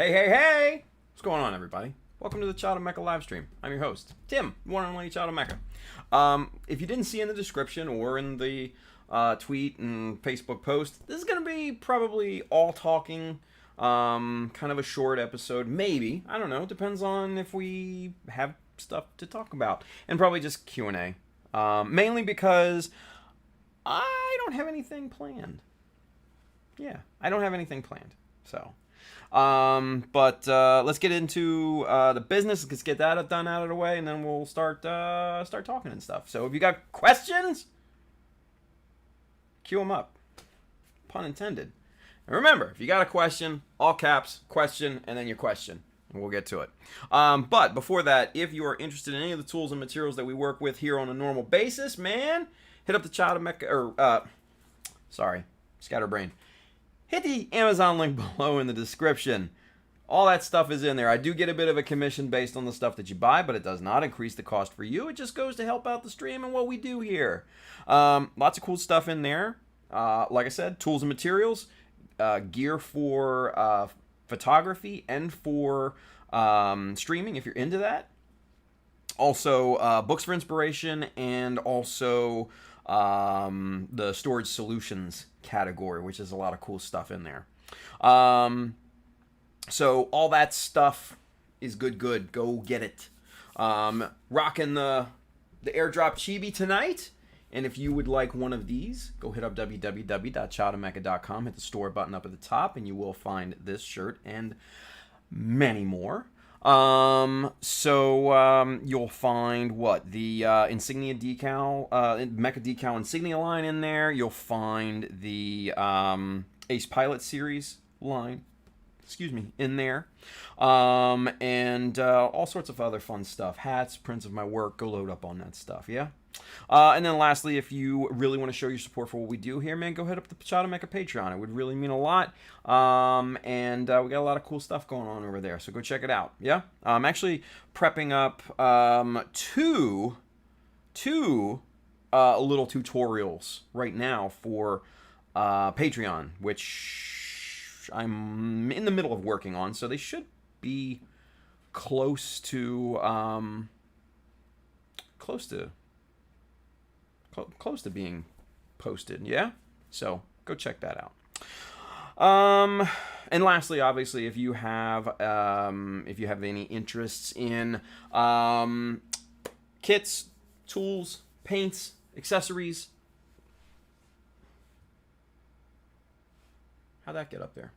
Hey, hey, hey! What's going on, everybody? Welcome to the Child of Mecha live stream. I'm your host, Tim, one and only Child of Mecha. If you didn't see in the description or in the tweet and Facebook post, this is going to be probably all talking, kind of a short episode. Maybe. I don't know. Depends on if we have stuff to talk about. And probably just Q&A. Mainly because I don't have anything planned. Yeah, I don't have anything planned. So... but let's get into the business. Let's get that done out of the way, and then we'll start talking and stuff. So if you got questions, cue them up. Pun intended. And remember, if you got a question, all caps, question, and then your question. and we'll get to it. But before that, if you are interested in any of the tools and materials that we work with here on a normal basis, man, hit up the Child of Mecha, Scatterbrain. Hit the Amazon link below in the description. All that stuff is in there. I do get a bit of a commission based on the stuff that you buy, but it does not increase the cost for you. It just goes to help out the stream and what we do here. Lots of cool stuff in there. Like I said, tools and materials, gear for photography and for streaming if you're into that. Also, books for inspiration, and also the storage solutions category, which is a lot of cool stuff in there. So all that stuff is good. Go get it. Rocking the airdrop chibi tonight. And if you would like one of these, go hit up www.childofmecha.com, hit the store button up at the top, and you will find this shirt and many more. You'll find what? The insignia decal, Mecha Decal insignia line in there. You'll find the Ace Pilot series line, in there. And all sorts of other fun stuff. Hats, prints of my work. Go load up on that stuff, yeah? And then lastly, if you really want to show your support for what we do here, man, go hit up the Child of Mecha Patreon. It would really mean a lot. And we got a lot of cool stuff going on over there, so go check it out, yeah? I'm actually prepping up two little tutorials right now for Patreon, which I'm in the middle of working on, so they should be close to being posted, yeah? So go check that out. And lastly, obviously, if you have any interests in kits, tools, paints, accessories. How'd that get up there?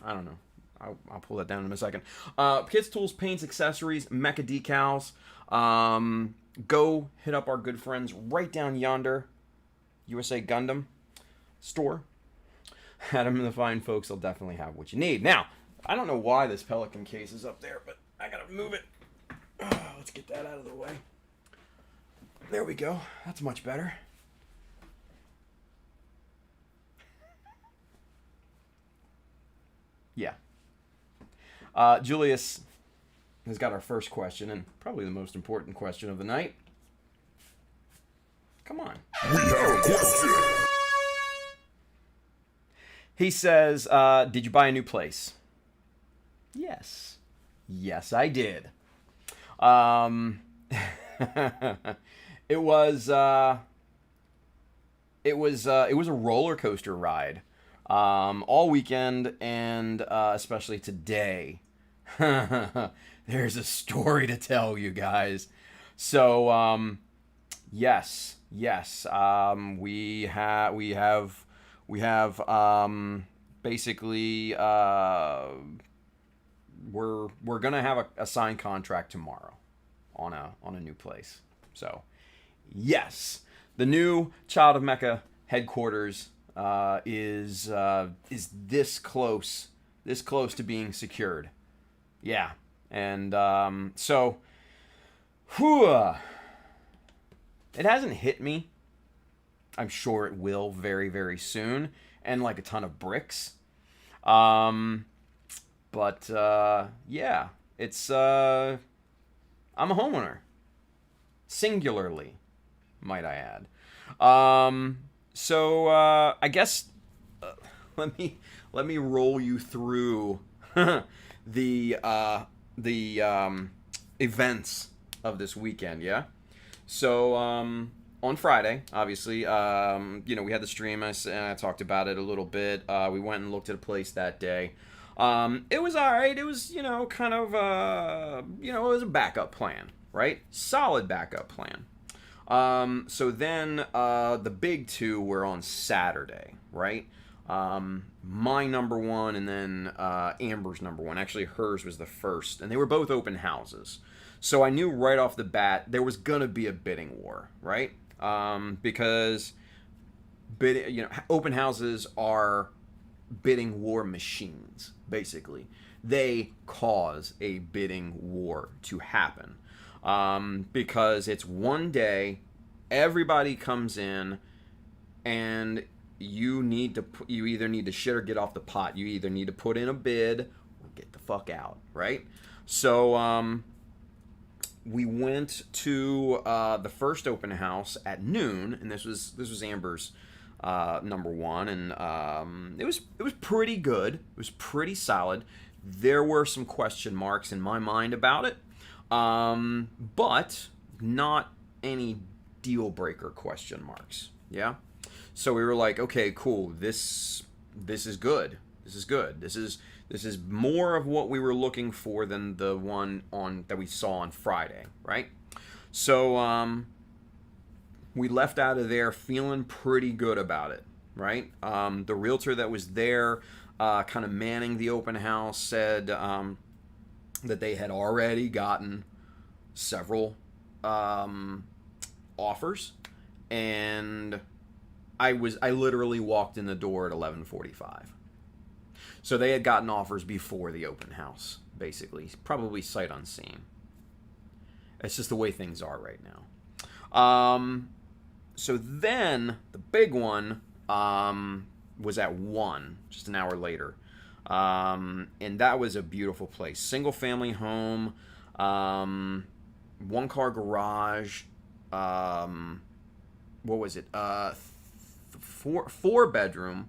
I don't know. I'll pull that down in a second. Kits, tools, paints, accessories, Mecha Decals. Go hit up our good friends right down yonder, USA Gundam Store. Adam and the fine folks will definitely have what you need. Now, I don't know why this Pelican case is up there, but I gotta move it. Let's get that out of the way. There we go. That's much better. Yeah. Julius has got our first question, and probably the most important question of the night. Come on. We have a question. He says, did you buy a new place? Yes. Yes, I did. It was a roller coaster ride. All weekend, and especially today. There's a story to tell you guys. So, yes. We have basically we're gonna have a signed contract tomorrow on a new place. So, yes, the new Child of Mecha headquarters is this close to being secured. Yeah. And so it hasn't hit me. I'm sure it will very, very soon, and like a ton of bricks. But yeah, it's I'm a homeowner, singularly, might I add. So I guess let me roll you through the events of this weekend, yeah? So on Friday, obviously, we had the stream, and I talked about it a little bit. We went and looked at a place that day. It was all right. It was, it was a backup plan, right? Solid backup plan. So then the big two were on Saturday, right? My number one, and then Amber's number one. Actually, hers was the first, and they were both open houses. So I knew right off the bat there was gonna be a bidding war, right? Because open houses are bidding war machines, basically. they cause a bidding war to happen. Because it's one day, everybody comes in, and you either need to shit or get off the pot. You either need to put in a bid or get the fuck out, right? So we went to the first open house at noon, and this was Amber's number one, and it was pretty good. It was pretty solid. There were some question marks in my mind about it, but not any deal breaker question marks. Yeah. So we were like, okay, cool. This is good. This is good. This is more of what we were looking for than the one that we saw on Friday, right? So we left out of there feeling pretty good about it, right? The realtor that was there, kind of manning the open house, said that they had already gotten several offers, and I literally walked in the door at 11:45. So they had gotten offers before the open house, basically, probably sight unseen. It's just the way things are right now. So then the big one was at 1, just an hour later, and that was a beautiful place, single family home, 1-car garage. What was it? 4 bedroom,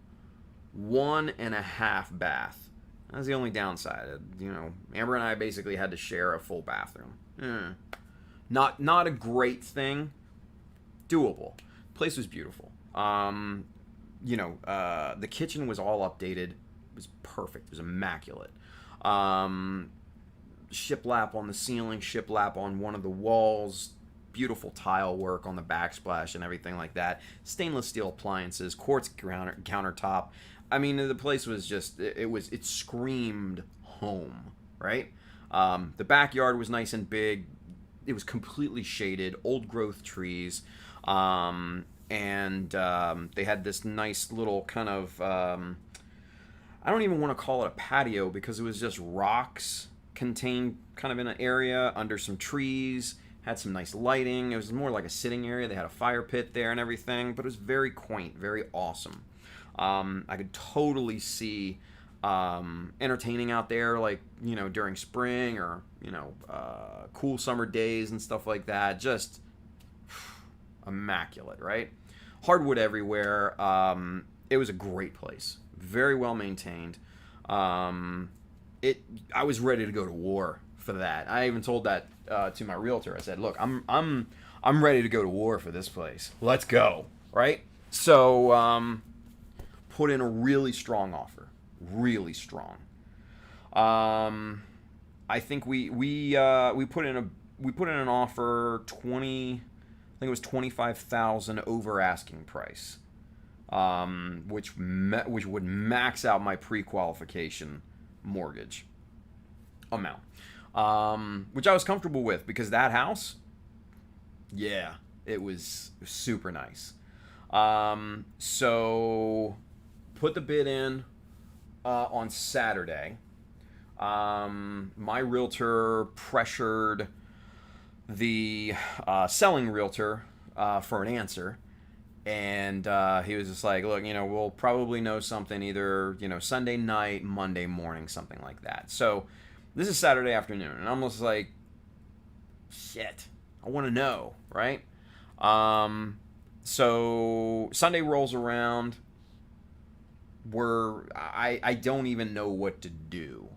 1.5 bath. That was the only downside. Amber and I basically had to share a full bathroom. Not a great thing. Doable. Place was beautiful. The kitchen was all updated. It was perfect. It was immaculate. Shiplap on the ceiling, shiplap on one of the walls. Beautiful tile work on the backsplash and everything like that. Stainless steel appliances, quartz countertop. I mean, the place was just, it screamed home, right? The backyard was nice and big. It was completely shaded, old growth trees. And they had this nice little kind of, I don't even want to call it a patio because it was just rocks contained kind of in an area under some trees. Had some nice lighting. It was more like a sitting area. They had a fire pit there and everything, but it was very quaint, very awesome. I could totally see entertaining out there, like, during spring or, cool summer days and stuff like that. Just immaculate, right? Hardwood everywhere. It was a great place. Very well maintained. I was ready to go to war for that. I even told that to my realtor. I said, "Look, I'm ready to go to war for this place. Let's go." Right? So put in a really strong offer. Really strong. I think we put in an offer 20. I think it was 25,000 over asking price, which would max out my pre-qualification mortgage amount, which I was comfortable with because that house, yeah, it was super nice. So put the bid in on Saturday. My realtor pressured the selling realtor for an answer, and he was just like, "Look, we'll probably know something either Sunday night, Monday morning, something like that." So this is Saturday afternoon, and I'm just like, shit, I want to know, right? So Sunday rolls around. I don't even know what to do.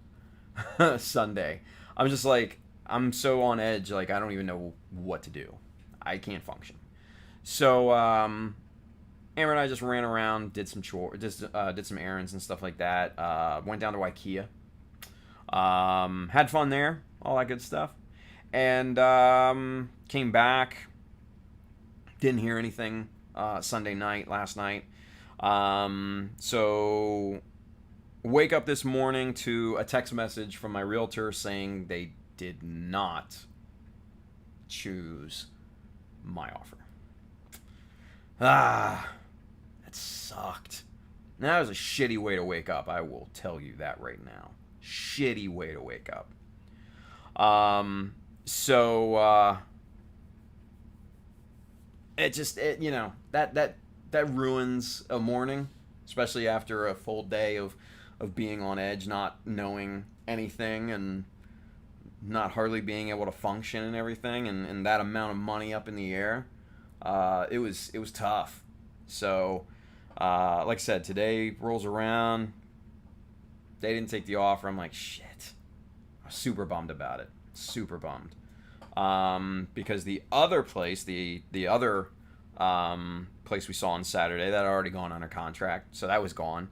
Sunday, I'm just like, I'm so on edge, like I don't even know what to do. I can't function. So Amber and I just ran around, did some chores, did some errands and stuff like that. Went down to IKEA. Had fun there, all that good stuff, and came back. Didn't hear anything Sunday night, last night. So wake up this morning to a text message from my realtor saying they did not choose my offer. That sucked. That was a shitty way to wake up, I will tell you that right now. shitty way to wake up. So that ruins a morning, especially after a full day of being on edge, not knowing anything and not hardly being able to function and everything, and that amount of money up in the air. It was tough. So like I said, today rolls around. They didn't take the offer. I'm like, shit. I was super bummed about it. Super bummed. Because the other place, the other place we saw on Saturday, that had already gone under contract, so that was gone.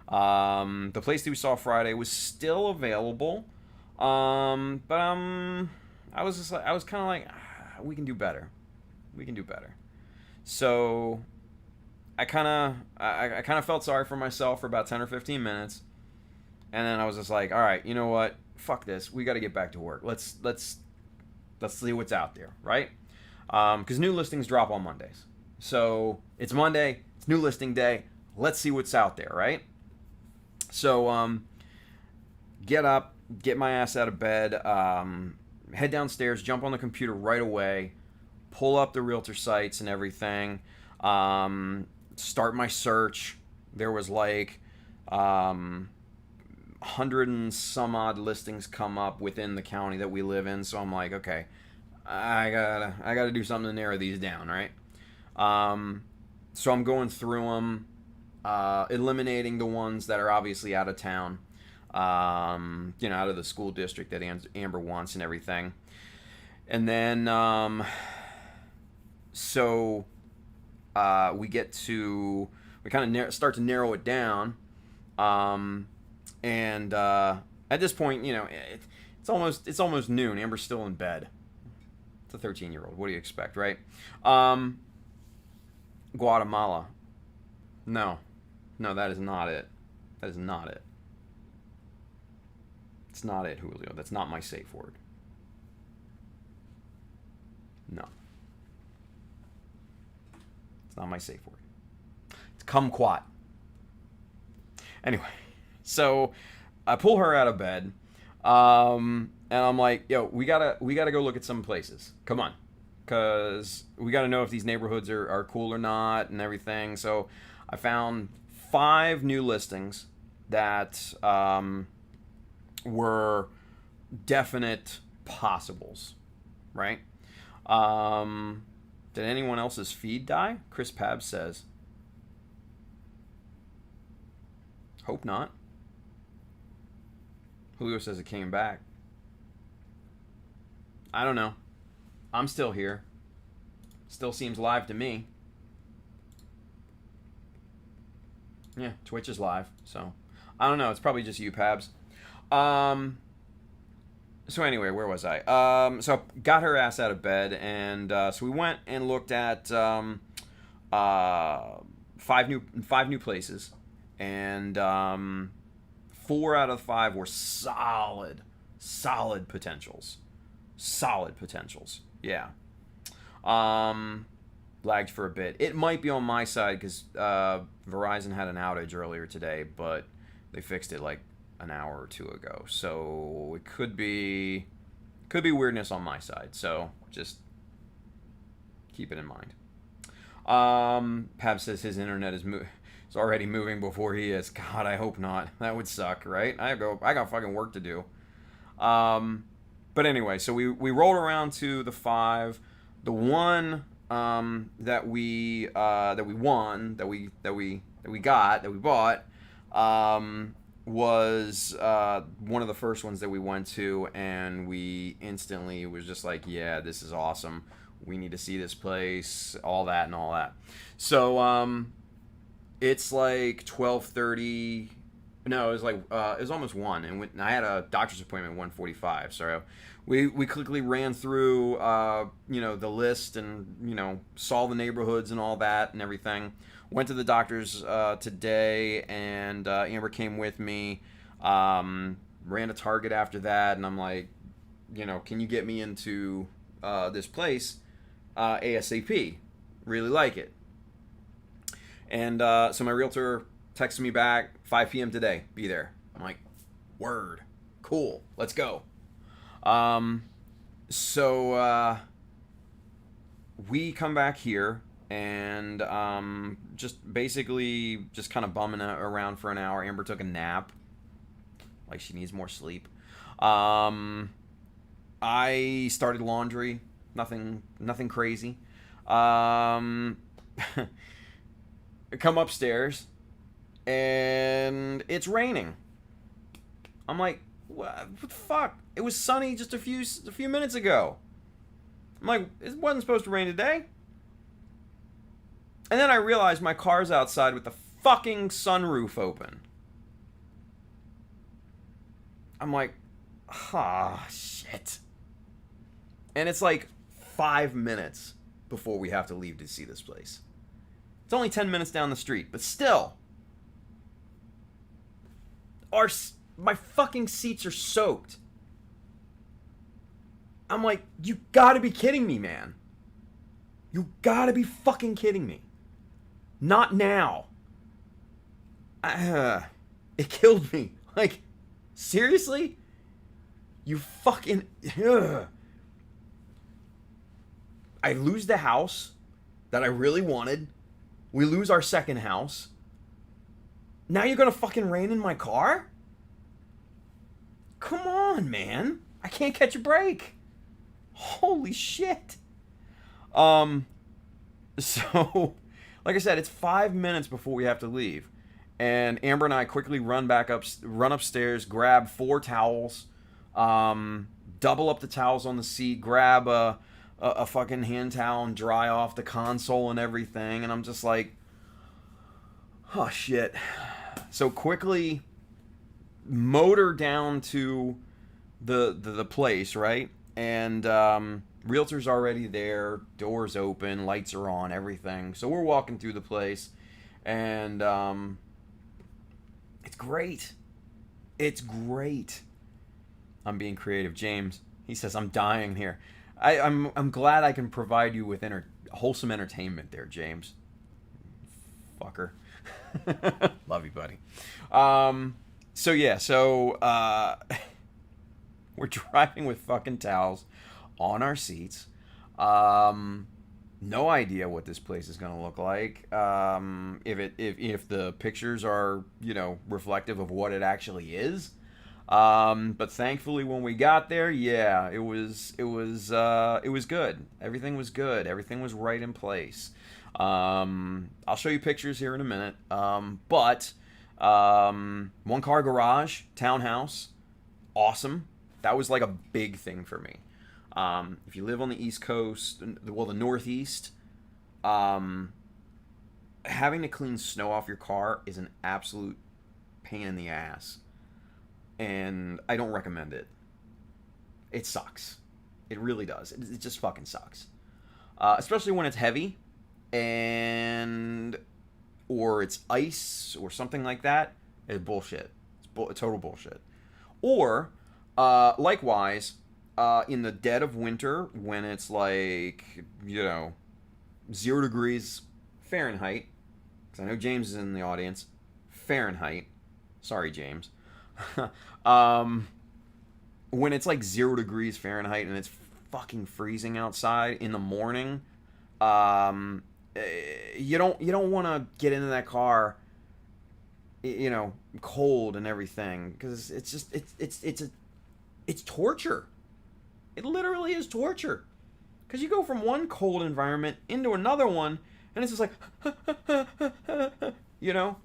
The place that we saw Friday was still available, but I was kind of like, we can do better. We can do better. So I kind of felt sorry for myself for about 10 or 15 minutes, and then I was just like, all right, you know what? Fuck this. We got to get back to work. Let's see what's out there, right? Because new listings drop on Mondays. So it's Monday. It's new listing day. Let's see what's out there, right? So get up, get my ass out of bed, head downstairs, jump on the computer right away, pull up the realtor sites and everything, start my search. There was like 100 and some odd listings come up within the county that we live in. So I'm like, okay, I gotta do something to narrow these down, right? So I'm going through them, eliminating the ones that are obviously out of town, out of the school district that Amber wants and everything. And then, we kind of start to narrow it down. And at this point, it's almost noon. Amber's still in bed. It's a 13-year-old. What do you expect, right? Guatemala. No, that is not it. That is not it. It's not it, Julio. That's not my safe word. No. It's not my safe word. It's kumquat. Anyway, so I pull her out of bed, and I'm like, yo, we gotta go look at some places. Come on. Because we got to know if these neighborhoods are cool or not and everything. So I found 5 new listings that were definite possibles, right? Did anyone else's feed die? Chris Pab says. Hope not. Julio says it came back. I don't know. I'm still here. Still seems live to me. Yeah, Twitch is live, so I don't know. It's probably just you, Pabs. So anyway, where was I? So I got her ass out of bed, and so we went and looked at 5 new places, and 4 out of 5 were solid potentials. Solid potentials. Yeah. Lagged for a bit. It might be on my side because Verizon had an outage earlier today, but they fixed it like an hour or 2 ago. So it could be weirdness on my side. So just keep it in mind. Pab says his internet is already moving before he is. God, I hope not. That would suck, right? I got fucking work to do. But anyway, so we rolled around to the 5. The one that we bought was one of the first ones that we went to, and we instantly was just like, yeah, this is awesome. We need to see this place, all that. So it's like 12:30. No, it was like it was almost 1, and I had a doctor's appointment at 1:45. So we quickly ran through the list and saw the neighborhoods and all that and everything. Went to the doctor's today, and Amber came with me. Ran to Target after that, and I'm like, can you get me into this place ASAP? Really like it. And so my realtor texted me back, 5 p.m. today, be there. I'm like, word. Cool. Let's go. So we come back here and just basically just kind of bumming around for an hour. Amber took a nap. Like she needs more sleep. I started laundry. Nothing crazy. Come upstairs and it's raining. I'm like, what the fuck? It was sunny just a few minutes ago. I'm like, it wasn't supposed to rain today. And then I realized my car's outside with the fucking sunroof open. I'm like, shit. And it's like 5 minutes before we have to leave to see this place. It's only 10 minutes down the street, but still. My fucking seats are soaked. I'm like, you gotta be kidding me, man. You gotta be fucking kidding me. Not now. It killed me. Like, seriously? You fucking... I lose the house that I really wanted. We lose our second house. Now you're gonna fucking rain in my car? Come on, man. I can't catch a break. Holy shit. So, like I said, it's 5 minutes before we have to leave. And Amber and I quickly run upstairs, grab 4 towels, double up the towels on the seat, grab a fucking hand towel and dry off the console and everything. And I'm just like, oh shit. So quickly motor down to the place, right? And realtor's already there, doors open, lights are on, everything. So we're walking through the place, and it's great. It's great. I'm being creative. James, he says, I'm dying here. I'm glad I can provide you with wholesome entertainment there, James. Fucker. Love you, buddy. So we're driving with fucking towels on our seats. No idea what this place is gonna look like. If the pictures are, reflective of what it actually is. But thankfully when we got there, yeah, it was good. Everything was good. Everything was right in place. I'll show you pictures here in a minute. But 1-car garage, townhouse, awesome. That was like a big thing for me. If you live on the East Coast, the Northeast, having to clean snow off your car is an absolute pain in the ass. And I don't recommend it. It sucks. It really does. It just fucking sucks. Especially when it's heavy or it's ice or something like that. It's bullshit. It's total bullshit. Or, likewise, in the dead of winter, when it's like, 0 degrees Fahrenheit, because I know James is in the audience, Fahrenheit, sorry James, when it's like 0 degrees Fahrenheit and it's fucking freezing outside in the morning, you don't want to get into that car, cold and everything, because it's just it's torture. It literally is torture, because you go from one cold environment into another one, and it's just like,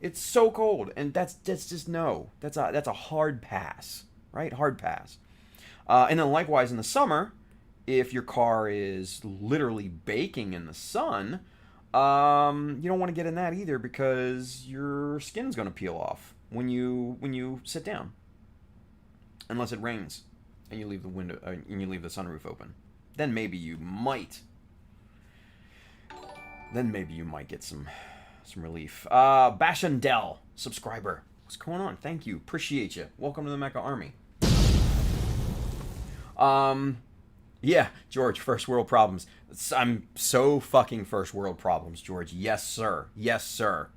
it's so cold, and that's just no. That's a hard pass, right? Hard pass. And then likewise in the summer, if your car is literally baking in the sun, you don't want to get in that either, because your skin's going to peel off when you sit down, unless it rains and you leave the window and you leave the sunroof open. Then maybe you might get some relief. Bashandel, subscriber. What's going on? Thank you. Appreciate you. Welcome to the Mecha Army. Yeah, George, first world problems. I'm so fucking first world problems, George. Yes, sir. Yes, sir.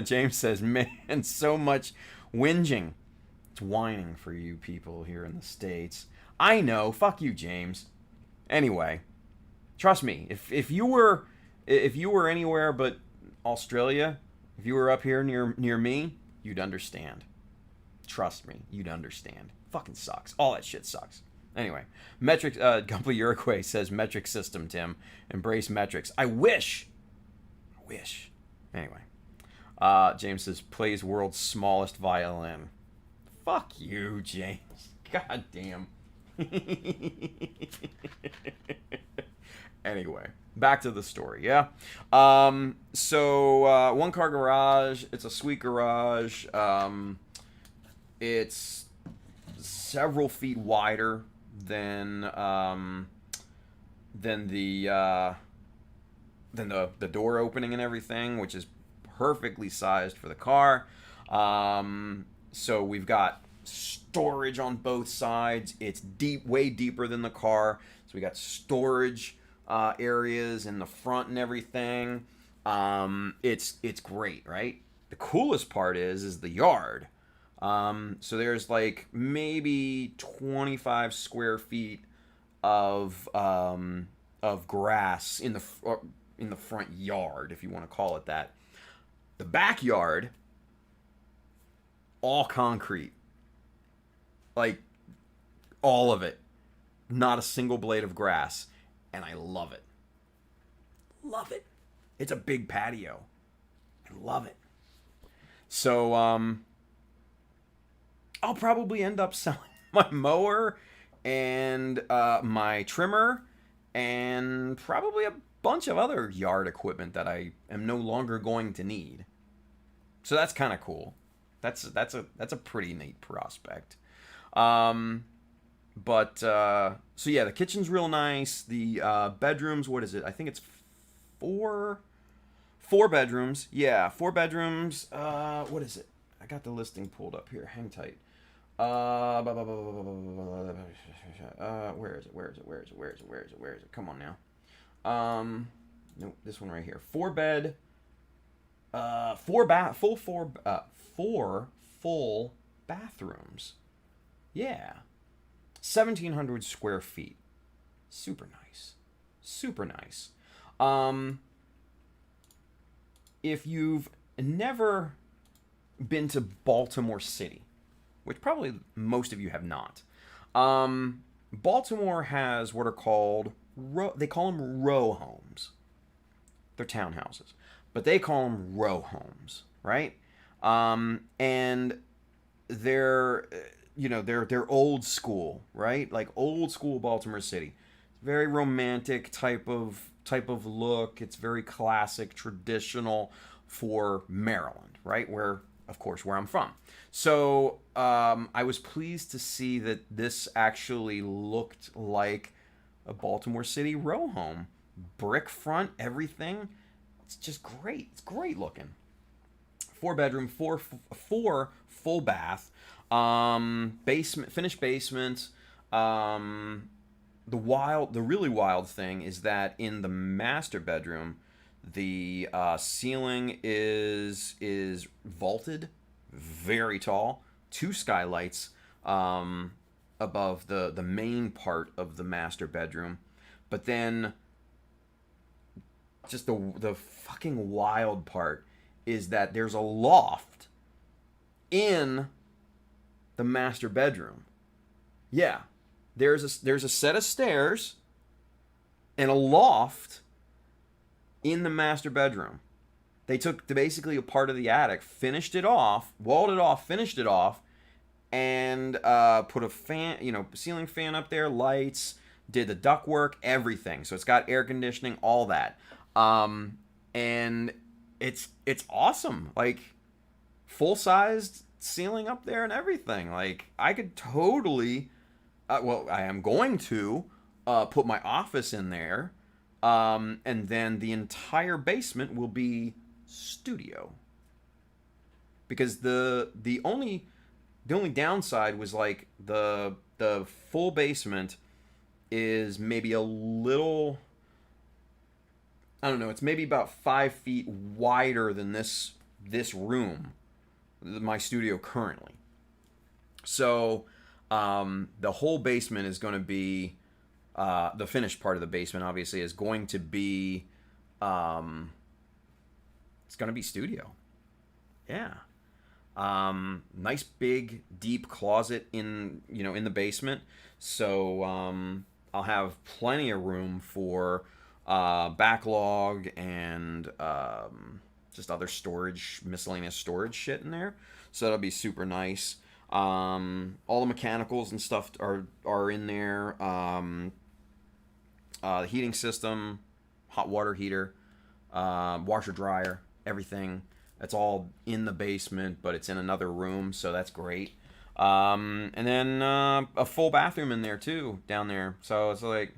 James says, man, so much whinging. It's whining for you people here in the States. I know. Fuck you, James. Anyway, trust me. If you were anywhere but Australia, if you were up here near me, you'd understand. Trust me, you'd understand. Fucking sucks. All that shit sucks. Anyway, metric. Gumpy Uruguay says metric system. Tim, embrace metrics. I wish. Anyway, James says plays world's smallest violin. Fuck you, James. God damn. Anyway, back to the story, yeah? So, one car garage. It's a sweet garage. It's several feet wider than the door opening and everything, which is perfectly sized for the car. So we've got storage on both sides. It's deep, way deeper than the car. So we got storage areas in the front and everything. It's great, right? The coolest part is the yard. So there's like maybe 25 square feet of grass in the front yard, if you want to call it that. The backyard, all concrete. Like, all of it. Not a single blade of grass. And I love it. Love it. It's a big patio. I love it. So, I'll probably end up selling my mower and my trimmer and probably a bunch of other yard equipment that I am no longer going to need. So that's kind of cool. That's a pretty neat prospect. So yeah, the kitchen's real nice. The bedrooms, what is it? I think it's four bedrooms. Yeah, 4 bedrooms. What is it? I got the listing pulled up here. Hang tight. Where is it? Come on now. Nope, this one right here. 4 bed. 4 full bathrooms. Yeah. 1,700 square feet. Super nice. If you've never been to Baltimore City, which probably most of you have not, Baltimore has what are called, they call them row homes. They're townhouses, but they call them row homes, right? And they're old school, right? Like old school Baltimore City. Very romantic type of look. It's very classic, traditional for Maryland, right? Where I'm from. So I was pleased to see that this actually looked like a Baltimore City row home. Brick front, everything. It's just great. It's great looking. 4 bedroom, four full bath, basement, finished basement. The really wild thing is that in the master bedroom, the ceiling is vaulted, very tall, 2 skylights above the main part of the master bedroom, but then just the fucking wild part is that there's a loft in the master bedroom. Yeah, there's a set of stairs and a loft in the master bedroom. They took basically a part of the attic, finished it off, walled it off, finished it off, and put a fan, ceiling fan up there, lights, did the ductwork, everything. So it's got air conditioning, all that. And it's awesome. Like, full-sized ceiling up there and everything. Like, I could totally, I am going to put my office in there, and then the entire basement will be studio. Because the only downside was like the full basement is maybe a little, I don't know, it's maybe about 5 feet wider than this room, my studio currently. So the whole basement is going to be the finished part of the basement. Obviously, is going to be it's going to be studio. Yeah. Nice big deep closet in the basement. So I'll have plenty of room for backlog and just other storage, miscellaneous storage shit in there. So that'll be super nice. All the mechanicals and stuff are in there. The heating system, hot water heater, washer dryer, everything. That's all in the basement, but it's in another room, so that's great. And then a full bathroom in there too, down there. So it's like,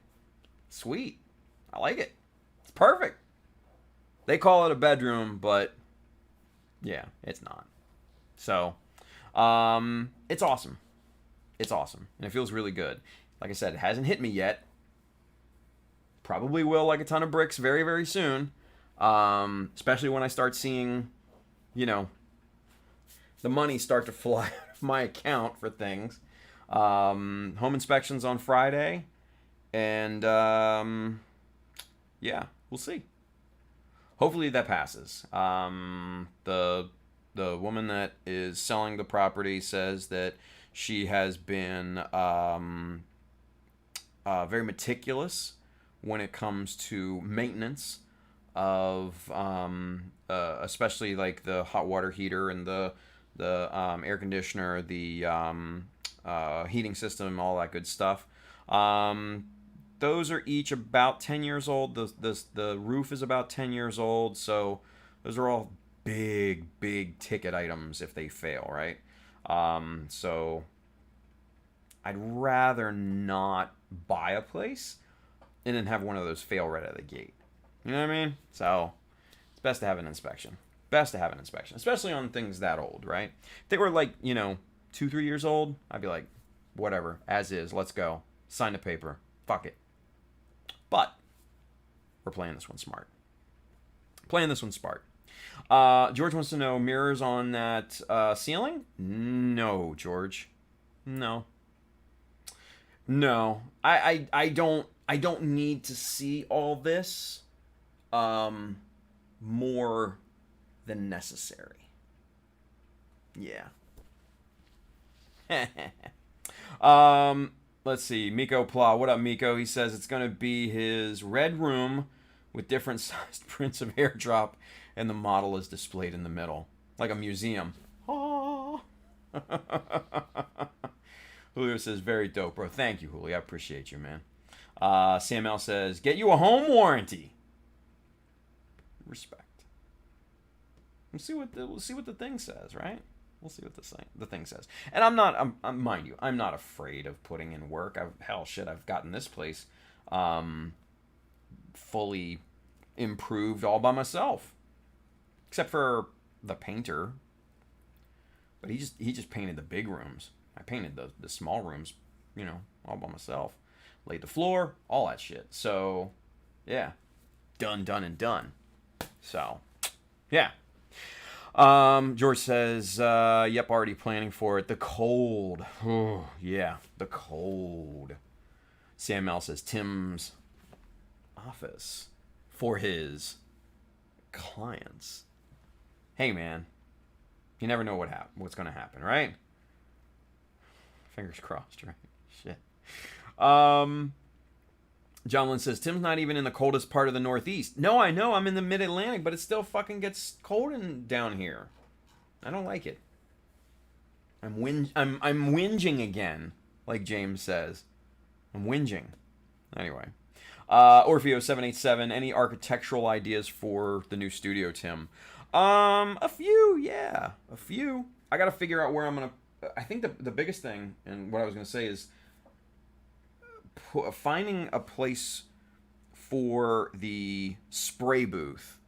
sweet. I like it. It's perfect. They call it a bedroom, but yeah, it's not. So, it's awesome. It's awesome, and it feels really good. Like I said, it hasn't hit me yet. Probably will, like a ton of bricks, very, very soon. Especially when I start seeing, the money start to fly out of my account for things. Home inspections on Friday, and yeah, we'll see. Hopefully that passes. The woman that is selling the property says that she has been very meticulous when it comes to maintenance of especially like the hot water heater and the air conditioner, the heating system, all that good stuff. Those are each about 10 years old. The roof is about 10 years old, so those are all big ticket items if they fail, right? So I'd rather not buy a place and then have one of those fail right out of the gate. You know what I mean? So it's best to have an inspection. Best to have an inspection, especially on things that old, right? If they were like, 2-3 years old, I'd be like, whatever, as is, let's go. Sign the paper. Fuck it. But we're playing this one smart. George wants to know, mirrors on that ceiling? No, George. No. I don't need to see all this more than necessary. Yeah. Let's see. Miko Pla. What up, Miko? He says it's going to be his red room with different sized prints of airdrop, and the model is displayed in the middle. Like a museum. Oh. Julio says, very dope, bro. Thank you, Julio. I appreciate you, man. Sam L says, get you a home warranty. Respect. We'll see what the thing says, right? We'll see what the thing says. And mind you, I'm not afraid of putting in work. I've gotten this place fully improved all by myself, except for the painter. But he just painted the big rooms. I painted the small rooms, all by myself. Laid the floor, all that shit. So, yeah, done and done. So, yeah. George says, yep, already planning for it. The cold. Oh, yeah, the cold. Sam L says, Tim's office for his clients. Hey, man. You never know what's going to happen, right? Fingers crossed, right? Shit. John Lynn says, Tim's not even in the coldest part of the Northeast. No, I know. I'm in the Mid-Atlantic, but it still fucking gets cold down here. I don't like it. I'm whinging again, like James says. I'm whinging. Anyway. Orfeo787, any architectural ideas for the new studio, Tim? A few, yeah. A few. I gotta figure out where I'm gonna... I think the biggest thing, and what I was gonna say is... finding a place for the spray booth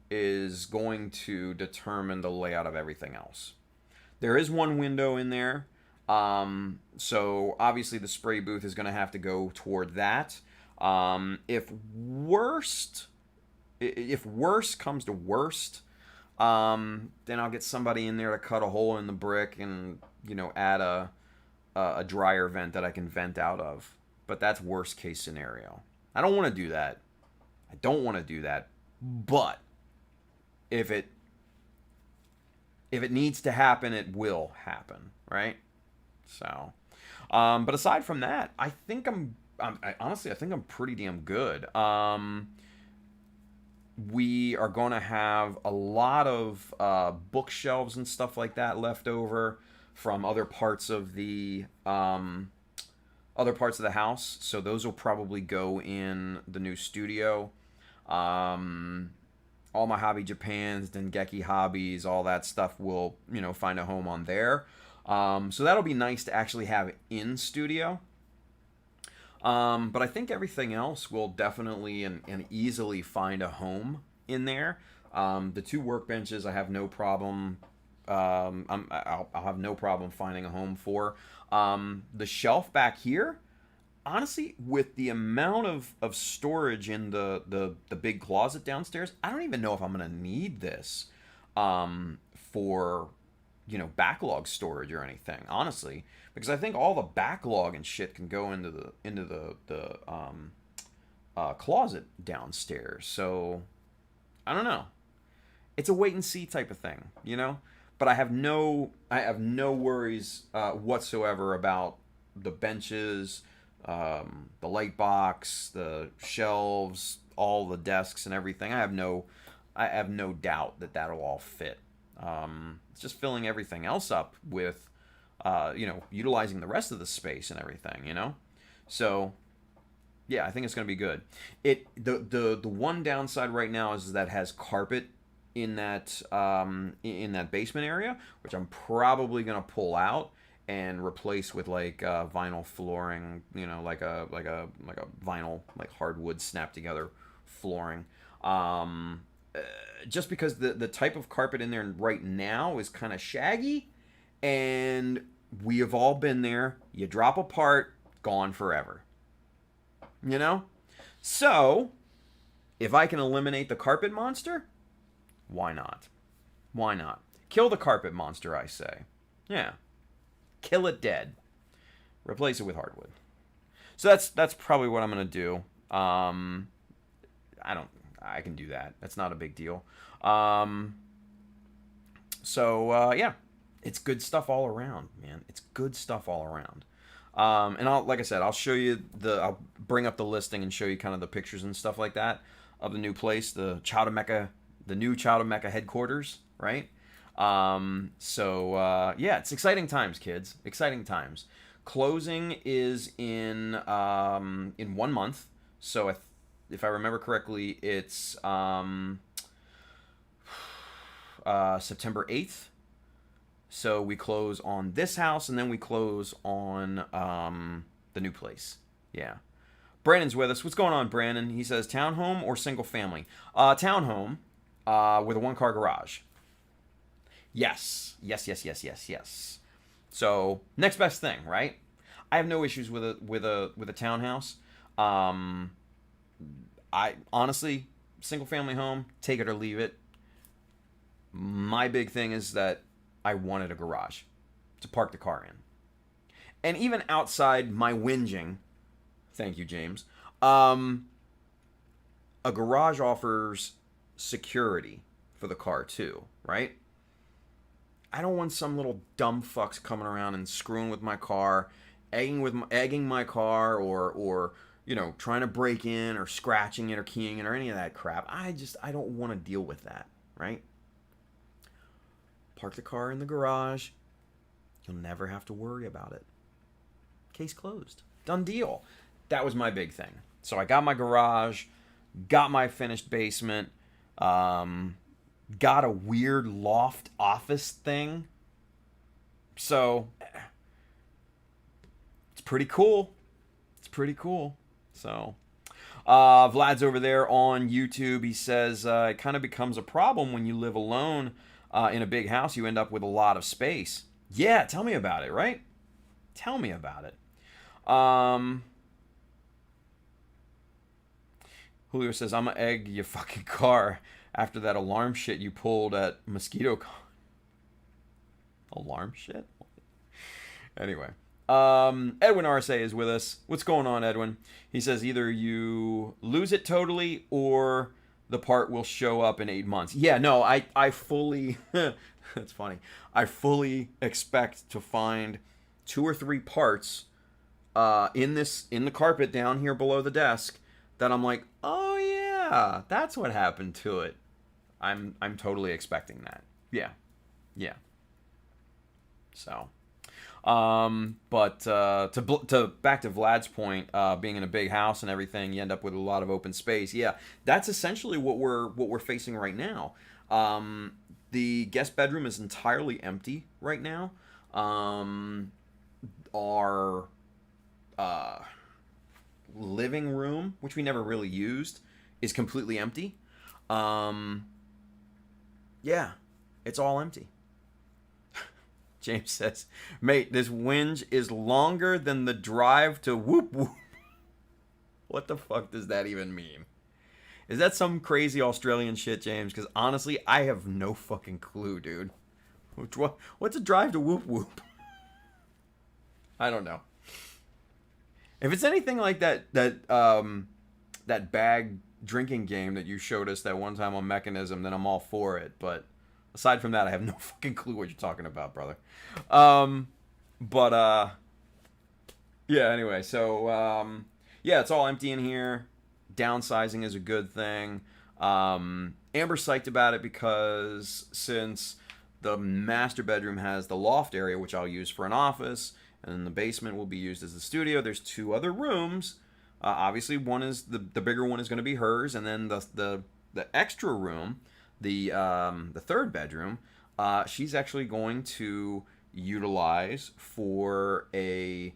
is going to determine the layout of everything else. There is one window in there, so obviously the spray booth is going to have to go toward that. If worst comes to worst, Then I'll get somebody in there to cut a hole in the brick and, add a dryer vent that I can vent out of. But that's worst case scenario. I don't want to do that. But if it needs to happen, it will happen, right? So, but aside from that, I think honestly, I think I'm pretty damn good. We are going to have a lot of bookshelves and stuff like that left over from other parts of the house. So those will probably go in the new studio. All my Hobby Japans, Dengeki Hobbies, all that stuff will, find a home on there. So that'll be nice to actually have in studio. But I think everything else will definitely and easily find a home in there. The 2 workbenches, I have no problem. I'll have no problem finding a home for. The shelf back here, honestly, with the amount of storage in the big closet downstairs, I don't even know if I'm gonna need this for backlog storage or anything, honestly, because I think all the backlog and shit can go into the closet downstairs. So I don't know. It's a wait and see type of thing, But I have no worries whatsoever about the benches, the light box, the shelves, all the desks and everything. I have no doubt that that'll all fit. It's just filling everything else up with, utilizing the rest of the space and everything, So, yeah, I think it's going to be good. The one downside right now is that it has carpet in that basement area, which I'm probably going to pull out and replace with like vinyl flooring, like a vinyl, like hardwood snap together flooring. Just because the type of carpet in there right now is kind of shaggy, and we have all been there. You drop a part, gone forever. So if I can eliminate the carpet monster, why not? Why not? Kill the carpet monster, I say. Yeah. Kill it dead. Replace it with hardwood. So that's probably what I'm gonna do. I can do that. That's not a big deal. Yeah, it's good stuff all around, man. It's good stuff all around. And like I said, I'll show you I'll bring up the listing and show you kind of the pictures and stuff like that of the new place, the new Chowda Mecha headquarters, right? Yeah, it's exciting times, kids. Exciting times. Closing is in 1 month. So if I remember correctly, it's September 8th. So we close on this house, and then we close on the new place. Yeah. Brandon's with us. What's going on, Brandon? He says, townhome or single family? Townhome with a 1-car garage. Yes. So next best thing, right? I have no issues with a townhouse. I honestly, single family home, take it or leave it. My big thing is that I wanted a garage to park the car in. And even outside my whinging, thank you, James, a garage offers security for the car too, right? I don't want some little dumb fucks coming around and screwing with my car, egging my car, or trying to break in or scratching it or keying it or any of that crap. I don't want to deal with that, right? Park the car in the garage. You'll never have to worry about it. Case closed. Done deal. That was my big thing. So I got my garage, got my finished basement, got a weird loft office thing. So it's pretty cool. So Vlad's over there on YouTube. He says it kind of becomes a problem when you live alone in a big house. You end up with a lot of space. Yeah, tell me about it, right? Tell me about it. Julio says, I'm gonna egg your fucking car. after that alarm shit you pulled at Mosquito Con. Alarm shit? Anyway. Edwin RSA is with us. What's going on, Edwin? He says either you lose it totally or the part will show up in 8 months. Yeah, no, I fully... That's funny. I fully expect to find 2 or 3 parts in the carpet down here below the desk that I'm like, oh yeah, that's what happened to it. I'm totally expecting that. Yeah. So, but to back to Vlad's point, being in a big house and everything, you end up with a lot of open space. Yeah, that's essentially what we're facing right now. The guest bedroom is entirely empty right now. Our living room, which we never really used, is completely empty. Yeah, it's all empty. James says, mate, this whinge is longer than the drive to Whoop Whoop. What the fuck does that even mean? Is that some crazy Australian shit, James? Because honestly, I have no fucking clue, dude. What's a drive to Whoop Whoop? I don't know. If it's anything like that bag drinking game that you showed us that one time on Mechanism, then I'm all for it. But aside from that, I have no fucking clue what you're talking about, brother. Yeah, anyway, so, yeah, it's all empty in here. Downsizing is a good thing. Amber's psyched about it because since the master bedroom has the loft area, which I'll use for an office, and the basement will be used as the studio, there's 2 other rooms. Obviously, one is the bigger one is going to be hers, and then the extra room, the 3rd bedroom, she's actually going to utilize for a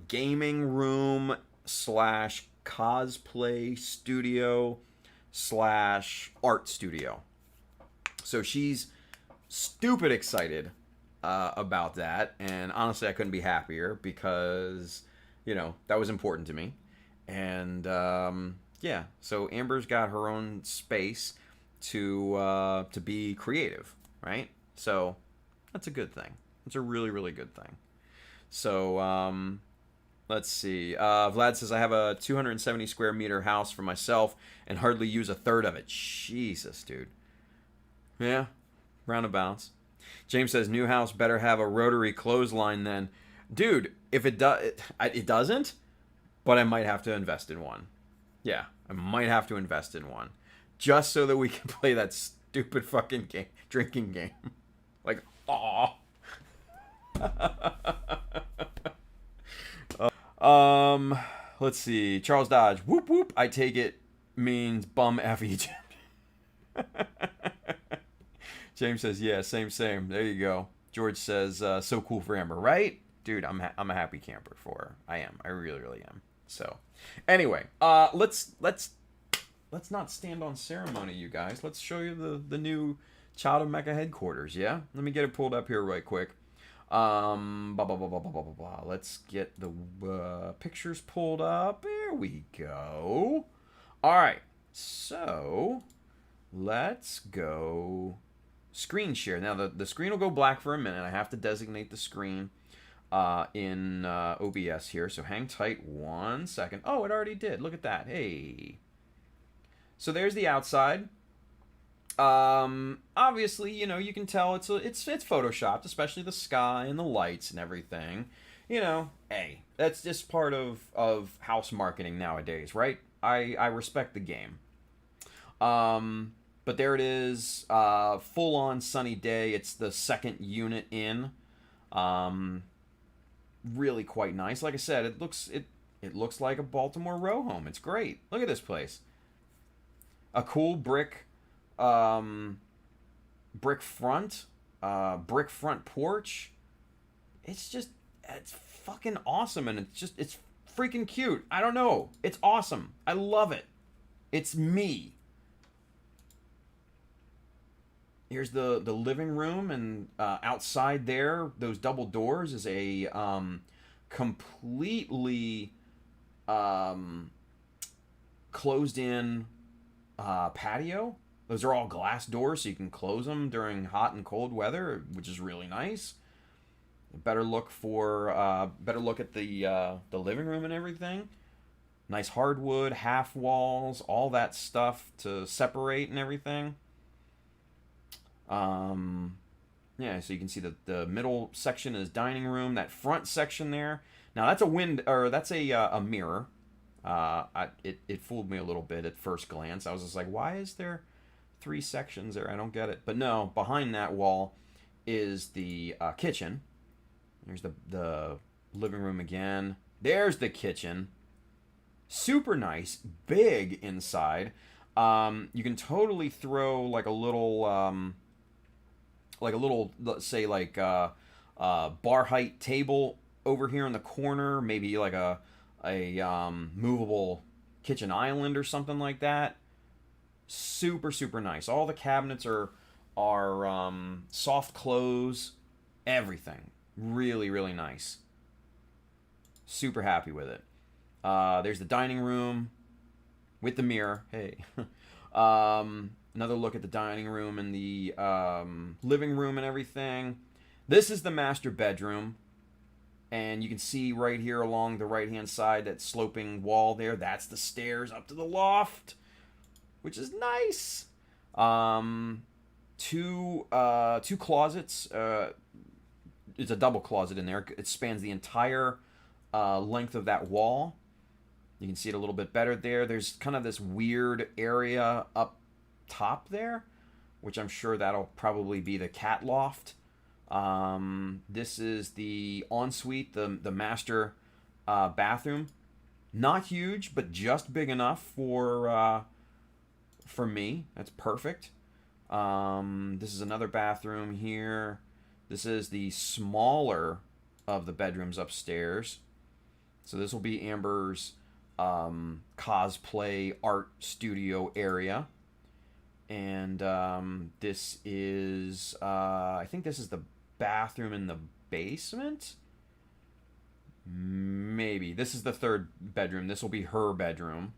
gaming room / cosplay studio / art studio. So she's stupid excited about that, and honestly I couldn't be happier because, you know, that was important to me. And yeah, so Amber's got her own space to be creative, right? So that's a good thing. It's a really, really good thing. So let's see. Vlad says, I have a 270 square meter house for myself and hardly use a third of it. Jesus, dude. Yeah, roundabouts. James says, new house better have a rotary clothesline then. Dude, if it doesn't, but I might have to invest in one. Yeah, I might have to invest in one. Just so that we can play that stupid fucking game, drinking game. Like, aw. Let's see. Charles Dodge. Whoop whoop. I take it means bum F Egypt. James says, yeah, same. There you go. George says, so cool for Amber, right? Dude, I'm a happy camper for her. I am. I really, really am. So, anyway, let's not stand on ceremony, you guys. Let's show you the new Child of Mecha headquarters. Yeah, let me get it pulled up here right quick. Let's get the pictures pulled up. There we go. All right, so let's go screen share. Now the screen will go black for a minute. I have to designate the screen in OBS here, so hang tight 1 second. Oh, it already did. Look at that. Hey. So there's the outside. Obviously, you know, you can tell it's photoshopped, especially the sky and the lights and everything. You know, hey, that's just part of house marketing nowadays, right? I respect the game. But there it is, full on sunny day. It's the 2nd unit in. Really quite nice. Like I said, it looks like a Baltimore row home. It's great. Look at this place. A cool brick front porch. It's fucking awesome, and it's freaking cute. I don't know. It's awesome. I love it. It's me. Here's the living room, and outside there, those double doors is a completely closed in patio. Those are all glass doors, so you can close them during hot and cold weather, which is really nice. Better look at the living room and everything. Nice hardwood, half walls, all that stuff to separate and everything. Yeah, so you can see that the middle section is dining room. That front section there, now that's a mirror. It fooled me a little bit at first glance. I was just like, why is there 3 sections there? I don't get it. But no, behind that wall is the kitchen. There's the living room again. There's the kitchen. Super nice, big inside. You can totally throw like a little, let's say bar height table over here in the corner. Maybe like a movable kitchen island or something like that. Super, super nice. All the cabinets are soft close. Everything really, really nice. Super happy with it. There's the dining room with the mirror. Hey. Another look at the dining room and the living room and everything. This is the master bedroom. And you can see right here along the right-hand side, that sloping wall there. That's the stairs up to the loft, which is nice. Two closets. It's a double closet in there. It spans the entire length of that wall. You can see it a little bit better there. There's kind of this weird area up top there, which I'm sure that'll probably be the cat loft. This is the ensuite, the master bathroom. Not huge, but just big enough for me. That's perfect. This is another bathroom here. This is the smaller of the bedrooms upstairs. So this will be Amber's cosplay art studio area. And this is, I think this is the bathroom in the basement? Maybe. This is the third bedroom. This will be her bedroom.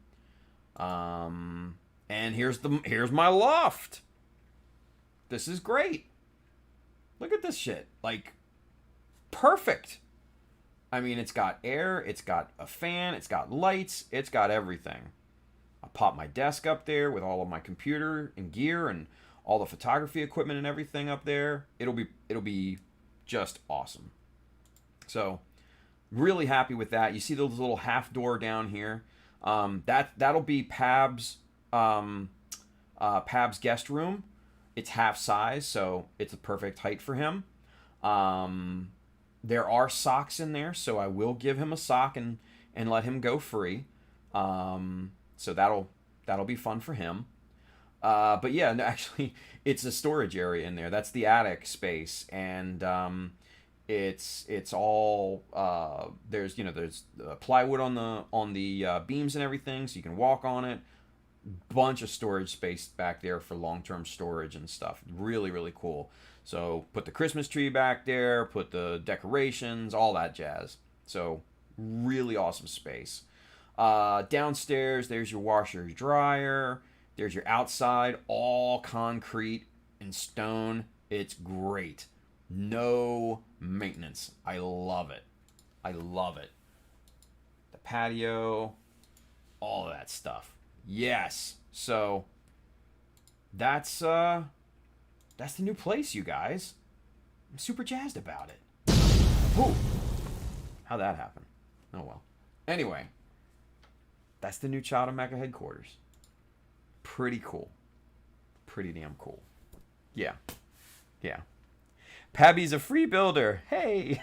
And here's my loft. This is great. Look at this shit. Like, perfect. I mean, it's got air, it's got a fan, it's got lights, it's got everything. I pop my desk up there with all of my computer and gear and all the photography equipment and everything up there. It'll be just awesome. So, really happy with that. You see the little half door down here. That'll be Pab's guest room. It's half size, so it's a perfect height for him. There are socks in there, so I will give him a sock and let him go free. So that'll be fun for him. But yeah, no, actually, it's a storage area in there. That's the attic space, and it's all there's plywood on the beams and everything, so you can walk on it. Bunch of storage space back there for long-term storage and stuff. Really, really cool. So put the Christmas tree back there, put the decorations, all that jazz. So really awesome space. Downstairs, there's your washer, dryer. There's your outside, all concrete and stone. It's great. No maintenance. I love it. I love it. The patio, all of that stuff. Yes. So that's the new place, you guys. I'm super jazzed about it. Ooh. How'd that happen? Oh well. Anyway, that's the new Child of Mecha headquarters. Pretty cool. Pretty damn cool. Yeah. Yeah. Pabby's a free builder. Hey.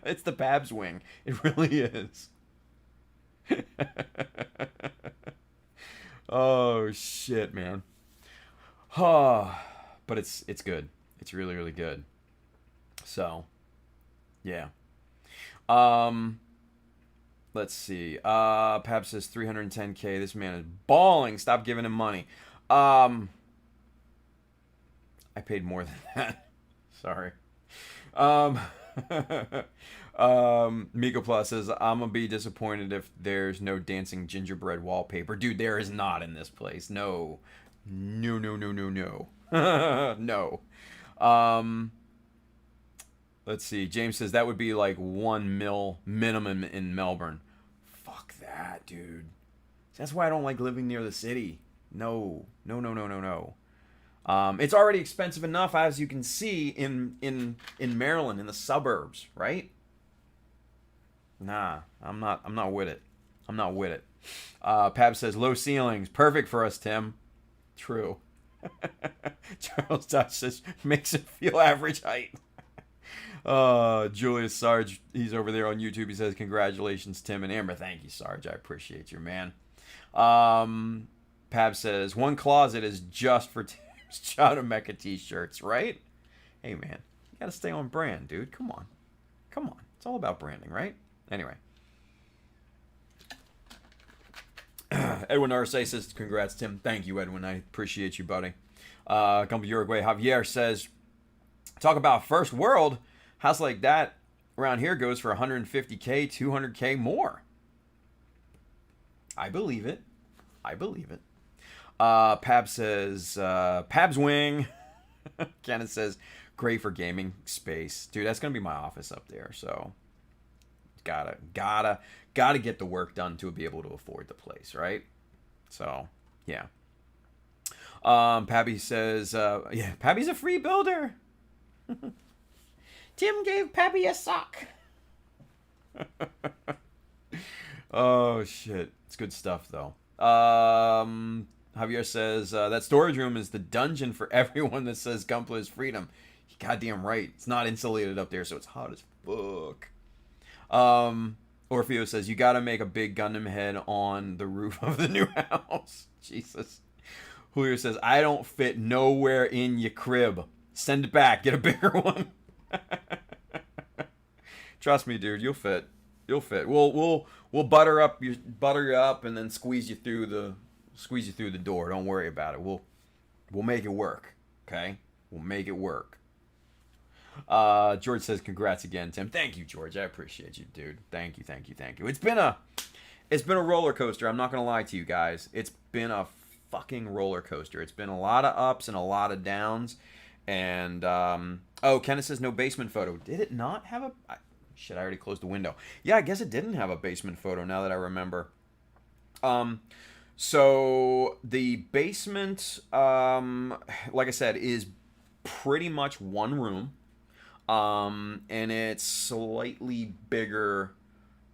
It's the Pab's wing. It really is. Oh shit, man. Oh, but it's good. It's really, really good. So, yeah. Let's see. Pab says 310K. This man is balling. Stop giving him money. I paid more than that. Sorry. Miko Plus says, I'm gonna be disappointed if there's no dancing gingerbread wallpaper. Dude, there is not in this place. No. No, no, no, no, no. No. Um, let's see. James says that would be like 1 mil minimum in Melbourne. Fuck that, dude. That's why I don't like living near the city. No, no, no, no, no, no. It's already expensive enough, as you can see in Maryland, in the suburbs, right? Nah, I'm not with it. I'm not with it. Pab says low ceilings, perfect for us, Tim. True. Charles Dutch says makes it feel average height. Julius Sarge, he's over there on YouTube. He says congratulations, Tim and Amber. Thank you, Sarge. I appreciate you, man. Pab says one closet is just for Tim's Child of Mecha t-shirts, right? Hey, man, you gotta stay on brand, dude. Come on. Come on. It's all about branding, right? Anyway. Edwin Arce says, congrats, Tim. Thank you, Edwin. I appreciate you, buddy. Come to Uruguay. Javier says, talk about first world. House like that around here goes for 150K, 200K more. I believe it. I believe it. Pab says, Pab's wing. Kenneth says, great for gaming space. Dude, that's going to be my office up there, so gotta get the work done to be able to afford the place, right? So, yeah. Pabby says, yeah, Pabby's a free builder. Tim gave Pabby a sock. Oh, shit. It's good stuff, though. Javier says, that storage room is the dungeon for everyone that says Gunpla is freedom. You're goddamn right. It's not insulated up there, so it's hot as fuck. Orfeo says, you gotta make a big Gundam head on the roof of the new house. Jesus. Julio says, I don't fit nowhere in your crib. Send it back. Get a bigger one. Trust me, dude. You'll fit. You'll fit. We'll butter you up and then squeeze you through the door. Don't worry about it. We'll make it work. Okay? We'll make it work. George says, congrats again, Tim. Thank you, George. I appreciate you, dude. Thank you. It's been a roller coaster. I'm not gonna lie to you guys. It's been a fucking roller coaster. It's been a lot of ups and a lot of downs. And Kenneth says no basement photo. Did it not have a? Shit, I already closed the window. Yeah, I guess it didn't have a basement photo. Now that I remember. So the basement, like I said, is pretty much one room. And it's slightly bigger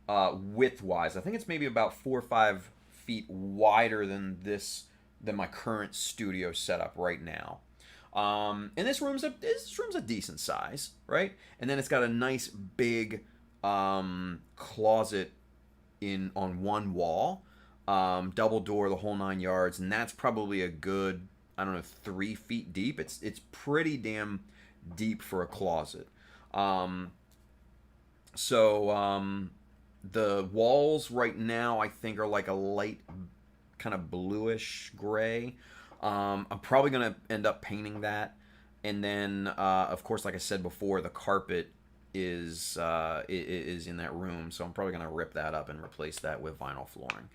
width-wise. I think it's maybe about 4 or 5 feet wider than my current studio setup right now. And this room's a decent size, right? And then it's got a nice big closet on one wall, double door, the whole 9 yards, and that's probably a good, I don't know, 3 feet deep. It's pretty damn deep for a closet. The walls right now I think are like a light kind of bluish gray. I'm probably gonna end up painting that, and then of course, like I said before, the carpet is in that room, so I'm probably gonna rip that up and replace that with vinyl flooring.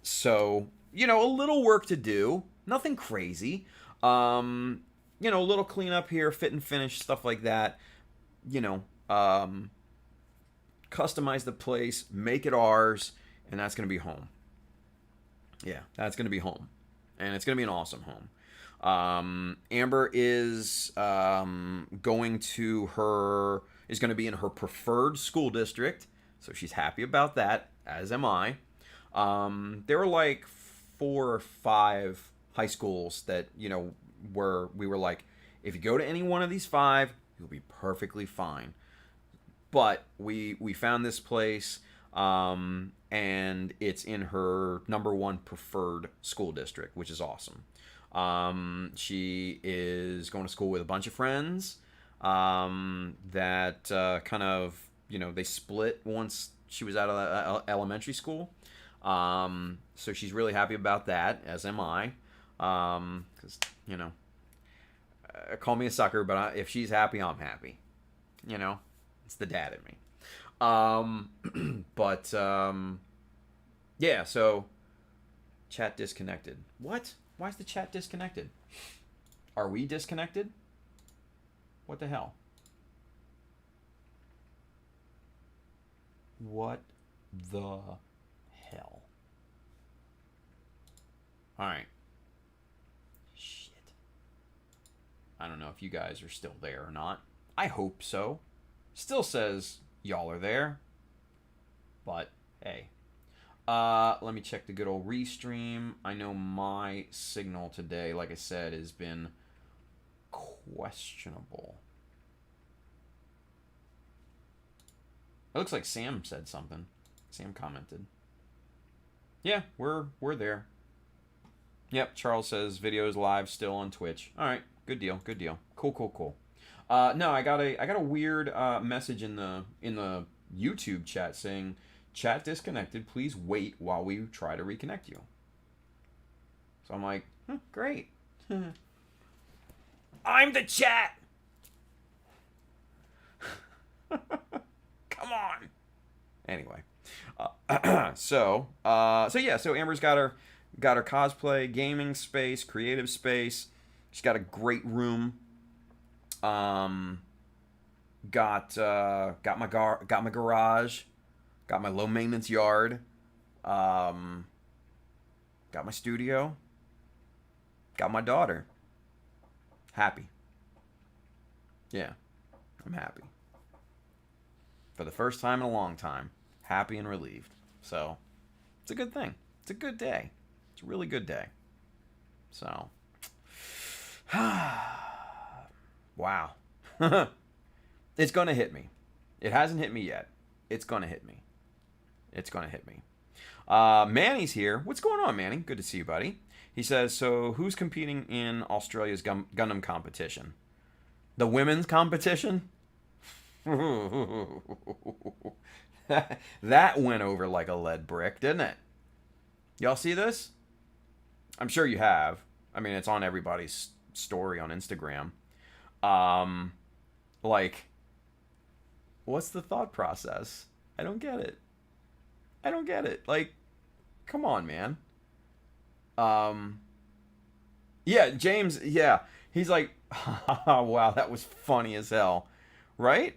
So a little work to do, nothing crazy. A little cleanup here, fit and finish, stuff like that. Customize the place, make it ours, and that's going to be home. Yeah, that's going to be home. And it's going to be an awesome home. Amber is going to be in her preferred school district, so she's happy about that, as am I. There were like 4 or 5 high schools that, we were like, if you go to any one of these 5, you'll be perfectly fine. But we found this place, and it's in her number 1 preferred school district, which is awesome. She is going to school with a bunch of friends that kind of, they split once she was out of elementary school. So she's really happy about that, as am I. Because, call me a sucker, but if she's happy, I'm happy. It's the dad in me. Yeah, so chat disconnected. What? Why is the chat disconnected? Are we disconnected? What the hell? What the hell? Alright. Shit. I don't know if you guys are still there or not. I hope so. Still says y'all are there. But, hey. Let me check the good old restream. I know my signal today, like I said, has been questionable. It looks like Sam said something. Sam commented. Yeah, we're there. Yep, Charles says videos live still on Twitch. All right, good deal, good deal. Cool. No, I got a weird message in the YouTube chat saying chat disconnected. Please wait while we try to reconnect you. So I'm like, great. I'm the chat. Come on. Anyway, so Amber's got her cosplay, gaming space, creative space. She's got a great room. Got my garage, got my low maintenance yard, got my studio, got my daughter. Happy. Yeah, I'm happy. For the first time in a long time, happy and relieved. So, it's a good thing. It's a good day. It's a really good day. So, wow. It's going to hit me. It hasn't hit me yet. It's going to hit me. It's going to hit me. Manny's here. What's going on, Manny? Good to see you, buddy. He says, so who's competing in Australia's Gundam competition? The women's competition? That went over like a lead brick, didn't it? Y'all see this? I'm sure you have. I mean, it's on everybody's story on Instagram. Like, what's the thought process? I don't get it. Like, come on, man. Yeah, James, yeah. He's like, wow, that was funny as hell. Right?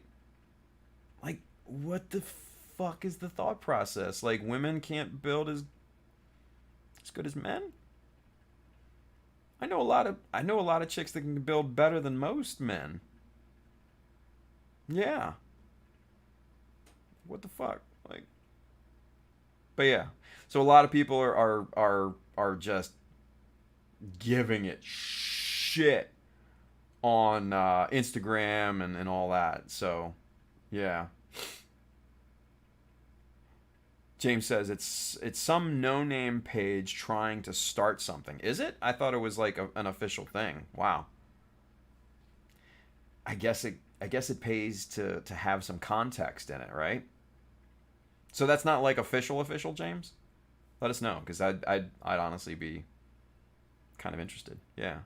Like, what the fuck is the thought process? Like, women can't build as good as men? I know a lot of chicks that can build better than most men. Yeah. What the fuck? Like, but yeah. So a lot of people are just giving it shit on Instagram and all that. So, yeah. James says it's some no-name page trying to start something. Is it? I thought it was like an official thing. Wow. I guess it pays to have some context in it, right? So that's not like official, James? Let us know, because I'd honestly be kind of interested. Yeah.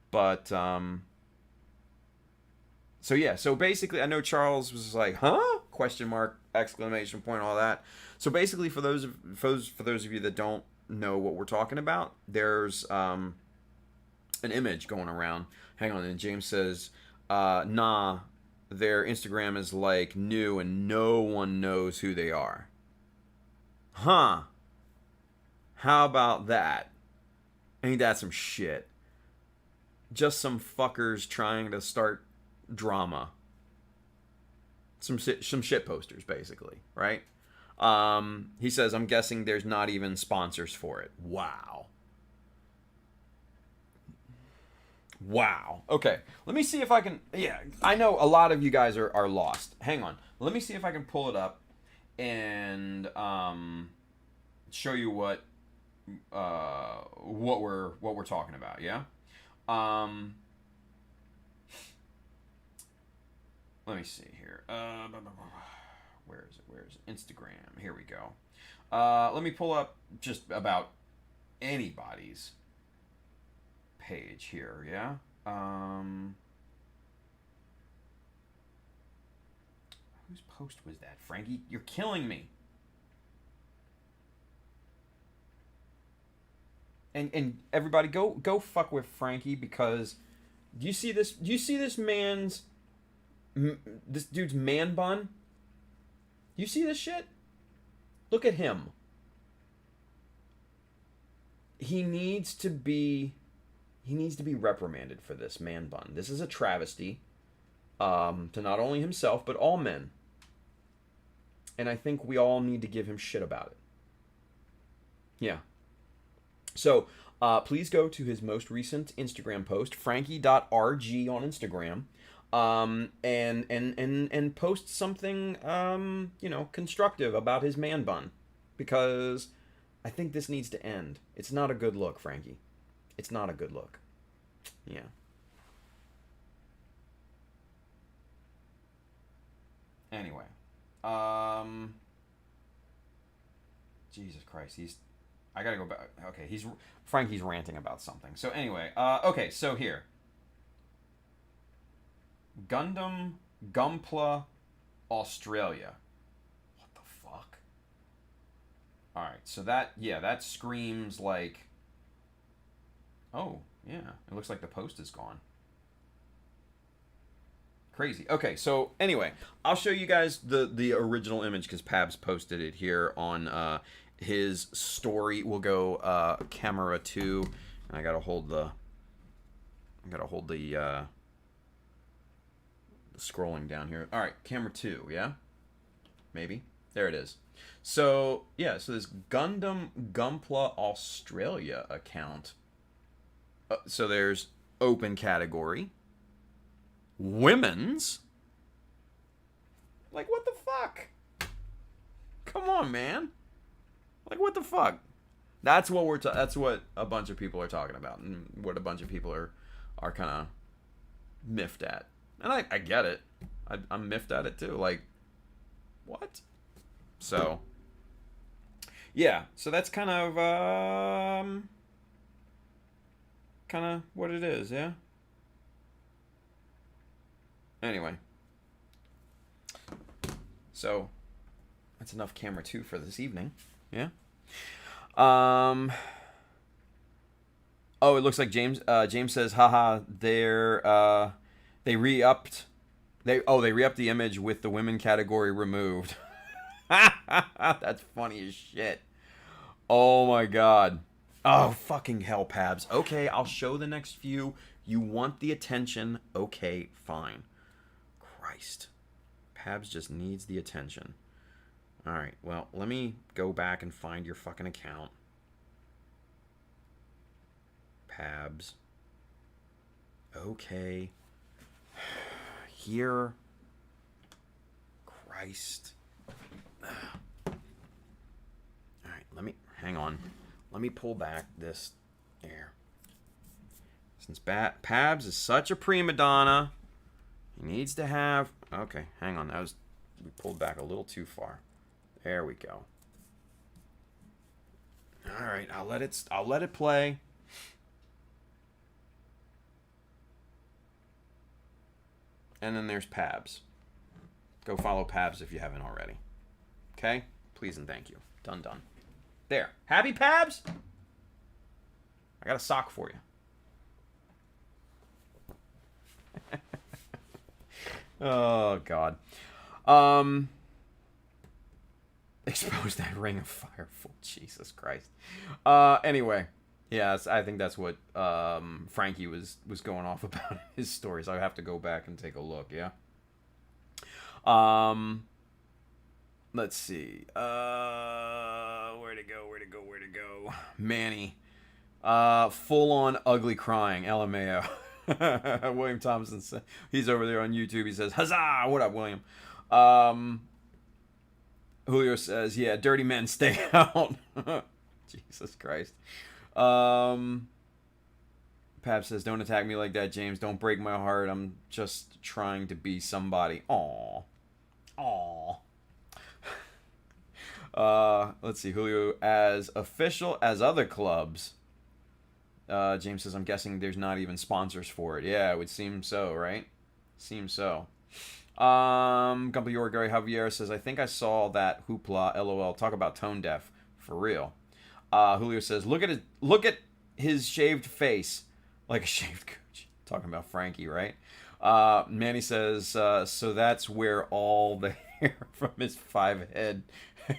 But so yeah, so basically I know Charles was like, huh? Question mark, exclamation point, all that. So basically for those of you that don't know what we're talking about, there's an image going around. Hang on, and James says, nah, their Instagram is like new and no one knows who they are. Huh. How about that? Ain't that some shit? Just some fuckers trying to start drama. Some shit posters, basically, right? He says, I'm guessing there's not even sponsors for it. Wow. Okay, let me see if I can... Yeah, I know a lot of you guys are lost. Hang on. Let me see if I can pull it up and show you what we're talking about, yeah? Let me see here. Where is it? Instagram. Here we go. Let me pull up just about anybody's page here, yeah? Whose post was that? Frankie, you're killing me. and everybody go fuck with Frankie, because do you see this? Do you see this this dude's man bun? You see this shit? Look at him. He needs to be reprimanded for this man bun. This is a travesty to not only himself but all men. And I think we all need to give him shit about it. Yeah. So, please go to his most recent Instagram post, frankie.rg on Instagram, and post something, constructive about his man bun, because I think this needs to end. It's not a good look, Frankie. It's not a good look. Yeah. Anyway. Jesus Christ, I gotta go back. Okay, Frankie's ranting about something. So anyway, okay, so here. Gundam Gumpla, Australia. What the fuck? Alright, so that screams like... Oh, yeah, it looks like the post is gone. Crazy. Okay, so anyway, I'll show you guys the original image, because Pabs posted it here on his story. We'll go camera 2, and I gotta hold the scrolling down here. All right, camera 2, yeah, maybe there it is. So yeah, so this Gundam Gumpla Australia account. So there's open category. Women's? Like, what the fuck? Come on, man. Like, what the fuck? That's what that's what a bunch of people are talking about, and what a bunch of people are kind of miffed at. And I get it. I'm miffed at it too. Like, what? So, yeah. So that's kind of what it is, yeah? Anyway. So, that's enough camera 2 for this evening. Yeah? Oh, it looks like James says, haha, they re-upped the image with the women category removed. That's funny as shit. Oh my god. Oh, fucking hell, Pabs. Okay, I'll show the next few. You want the attention. Okay, fine. Christ. Pabs just needs the attention. Alright, well, let me go back and find your fucking account. Pabs. Okay. Here. Christ. Alright, hang on. Let me pull back this air. Since Pabs is such a prima donna, he needs to have... Okay, hang on. We pulled back a little too far. There we go. All right, I'll let it play. And then there's Pabs. Go follow Pabs if you haven't already. Okay? Please and thank you. Done. There. Happy, Pabs? I got a sock for you. Oh, God. Expose that ring of fire. Jesus Christ. Anyway. Yeah, I think that's what Frankie was going off about in his story. So I have to go back and take a look, yeah? Let's see. Where to go? Manny. Full-on ugly crying. LMAO. William Thompson, he's over there on YouTube. He says, huzzah! What up, William? Julio says, yeah, dirty men, stay out. Jesus Christ. Pab says, don't attack me like that, James. Don't break my heart. I'm just trying to be somebody. Aww. Let's see. Julio, as official as other clubs. James says, I'm guessing there's not even sponsors for it. Yeah, it would seem so, right? Seems so. Gumpy Yorgari Javier says, I think I saw that hoopla, LOL. Talk about tone deaf. For real. Julio says, look at his shaved face like a shaved cooch. Talking about Frankie, right? Manny says, so that's where all the hair from his 5 head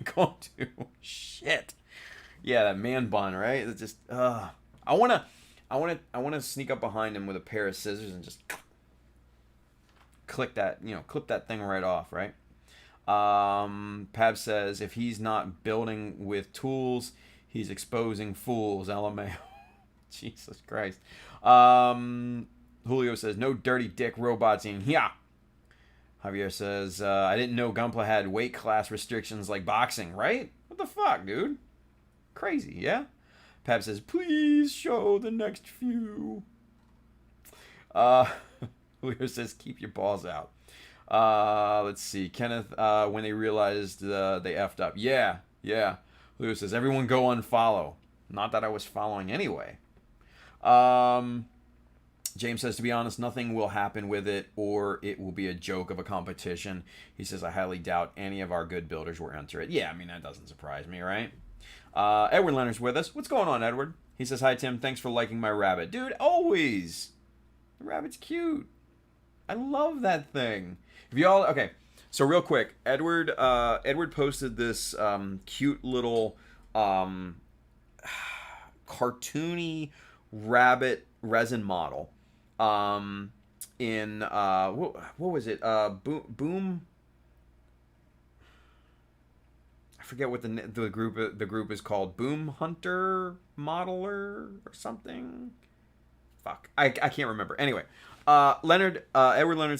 gone to. Shit. Yeah, that man bun, right? It's just, I wanna sneak up behind him with a pair of scissors and just clip that thing right off, right? Pab says, if he's not building with tools, he's exposing fools. LMAO. Jesus Christ. Julio says, no dirty dick robots in here. Javier says, I didn't know Gunpla had weight class restrictions like boxing, right? What the fuck, dude? Crazy, yeah? Pab says, please show the next few. Julio says, keep your balls out. Let's see. Kenneth, when they realized they effed up. Yeah. Julio says, everyone go unfollow. Not that I was following anyway. James says, to be honest, nothing will happen with it, or it will be a joke of a competition. He says, I highly doubt any of our good builders will enter it. Yeah, I mean, that doesn't surprise me, right? Edward Leonard's with us. What's going on, Edward? He says, hi, Tim. Thanks for liking my rabbit. Dude, always. The rabbit's cute. I love that thing. If y'all, okay, so real quick, Edward posted this cute little cartoony rabbit resin model in what was it? Boom. I forget what the group is called. Boom Hunter Modeler or something. Fuck, I can't remember. Anyway, Edward Leonard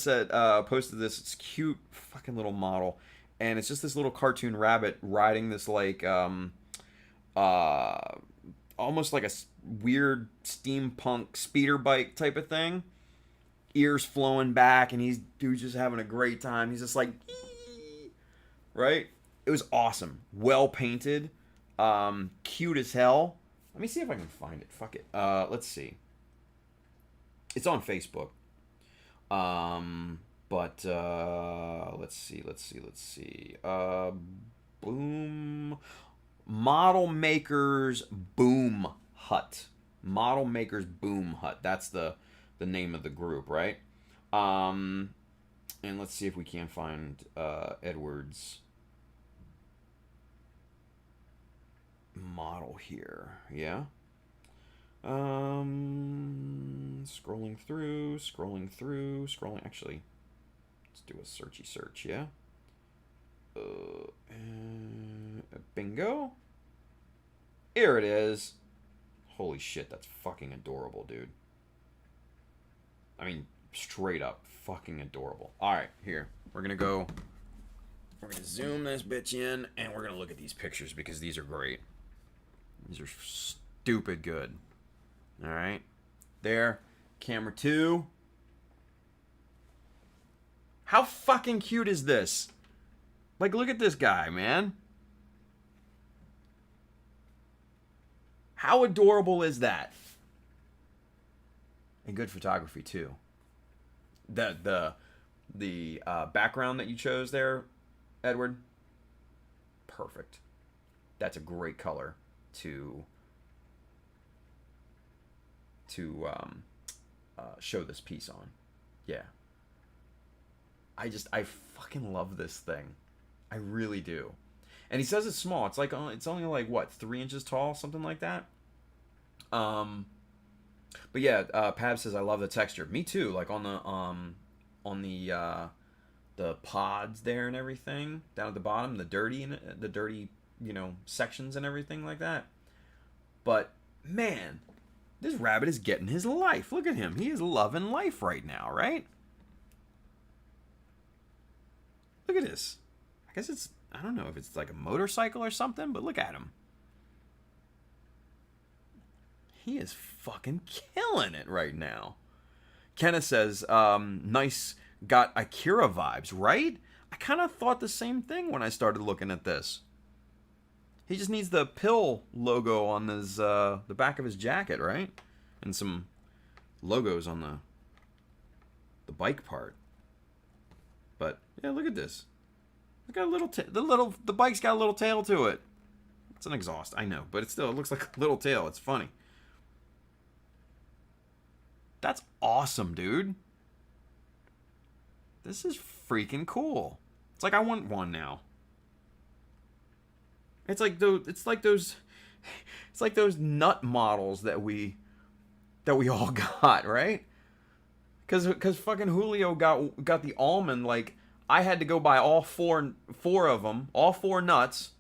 said posted this. It's cute fucking little model, and it's just this little cartoon rabbit riding this like almost like a weird steampunk speeder bike type of thing. Ears flowing back, and dude's just having a great time. He's just like, ee! Right? It was awesome. Well painted. Cute as hell. Let me see if I can find it. Fuck it. Let's see. It's on Facebook. But let's see. Boom. Model Makers Boom Hut. Model Makers Boom Hut. That's the name of the group, right? And let's see if we can find Edward's model here. Yeah. Scrolling through. Actually, let's do a searchy search. Yeah. Bingo. Here it is. Holy shit, that's fucking adorable, dude. I mean, straight up fucking adorable. Alright, here. We're gonna zoom this bitch in, and we're gonna look at these pictures because these are great. These are stupid good. Alright. There. Camera 2. How fucking cute is this? Like, look at this guy, man. How adorable is that? And good photography, too. The background that you chose there, Edward, perfect. That's a great color to show this piece on. Yeah. I fucking love this thing. I really do. And he says it's small. It's like it's only like what, 3 inches tall, something like that. But yeah, Pab says I love the texture. Me too. Like on the pods there and everything down at the bottom, the dirty sections and everything like that. But man, this rabbit is getting his life. Look at him. He is loving life right now, right? Look at this. I guess I don't know if it's like a motorcycle or something, but look at him. He is fucking killing it right now. Kenneth says, nice, got Akira vibes, right? I kind of thought the same thing when I started looking at this. He just needs the pill logo on his the back of his jacket, right? And some logos on the bike part. But yeah, look at this. It's got a little the bike's got a little tail to it. It's an exhaust, I know, but it looks like a little tail. It's funny. That's awesome, dude. This is freaking cool. It's like I want one now. It's like those nut models that we all got, right? Cause fucking Julio got the almond. Like, I had to go buy all four of them, all four nuts.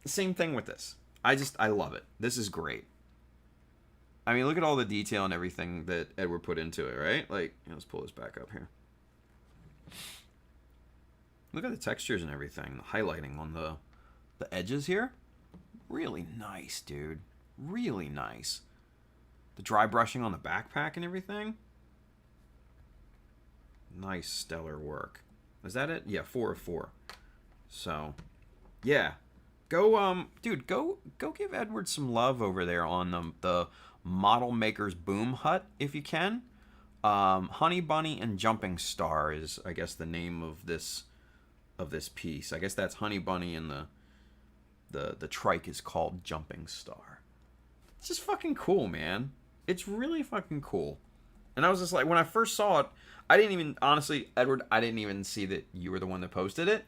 Same thing with this. I love it. This is great. I mean, look at all the detail and everything that Edward put into it, right? Like, let's pull this back up here. Look at the textures and everything, the highlighting on the edges here. Really nice, dude. Really nice. The dry brushing on the backpack and everything. Nice, stellar work. Is that it? Yeah, 4 of 4. So, yeah. Go, dude, go give Edward some love over there on the Model Maker's Boom Hut, if you can. Honey Bunny and Jumping Star is, I guess, the name of this piece. I guess that's Honey Bunny, and the trike is called Jumping Star. It's just fucking cool, man. It's really fucking cool. And I was just like, when I first saw it, I didn't even, honestly, Edward, I didn't even see that you were the one that posted it.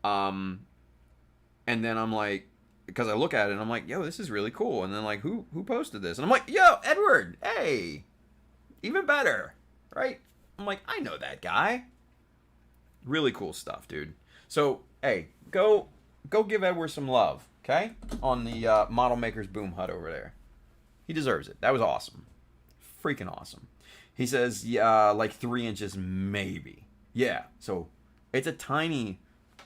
And then I'm like, because I look at it and I'm like, yo, this is really cool. And then like, who posted this? And I'm like, yo, Edward, hey, even better, right? I'm like, I know that guy. Really cool stuff, dude. So, hey, go give Edward some love, okay? On the Model Maker's Boom Hut over there. He deserves it. That was awesome. Freaking awesome. He says, yeah, like 3 inches maybe. Yeah, so it's a tiny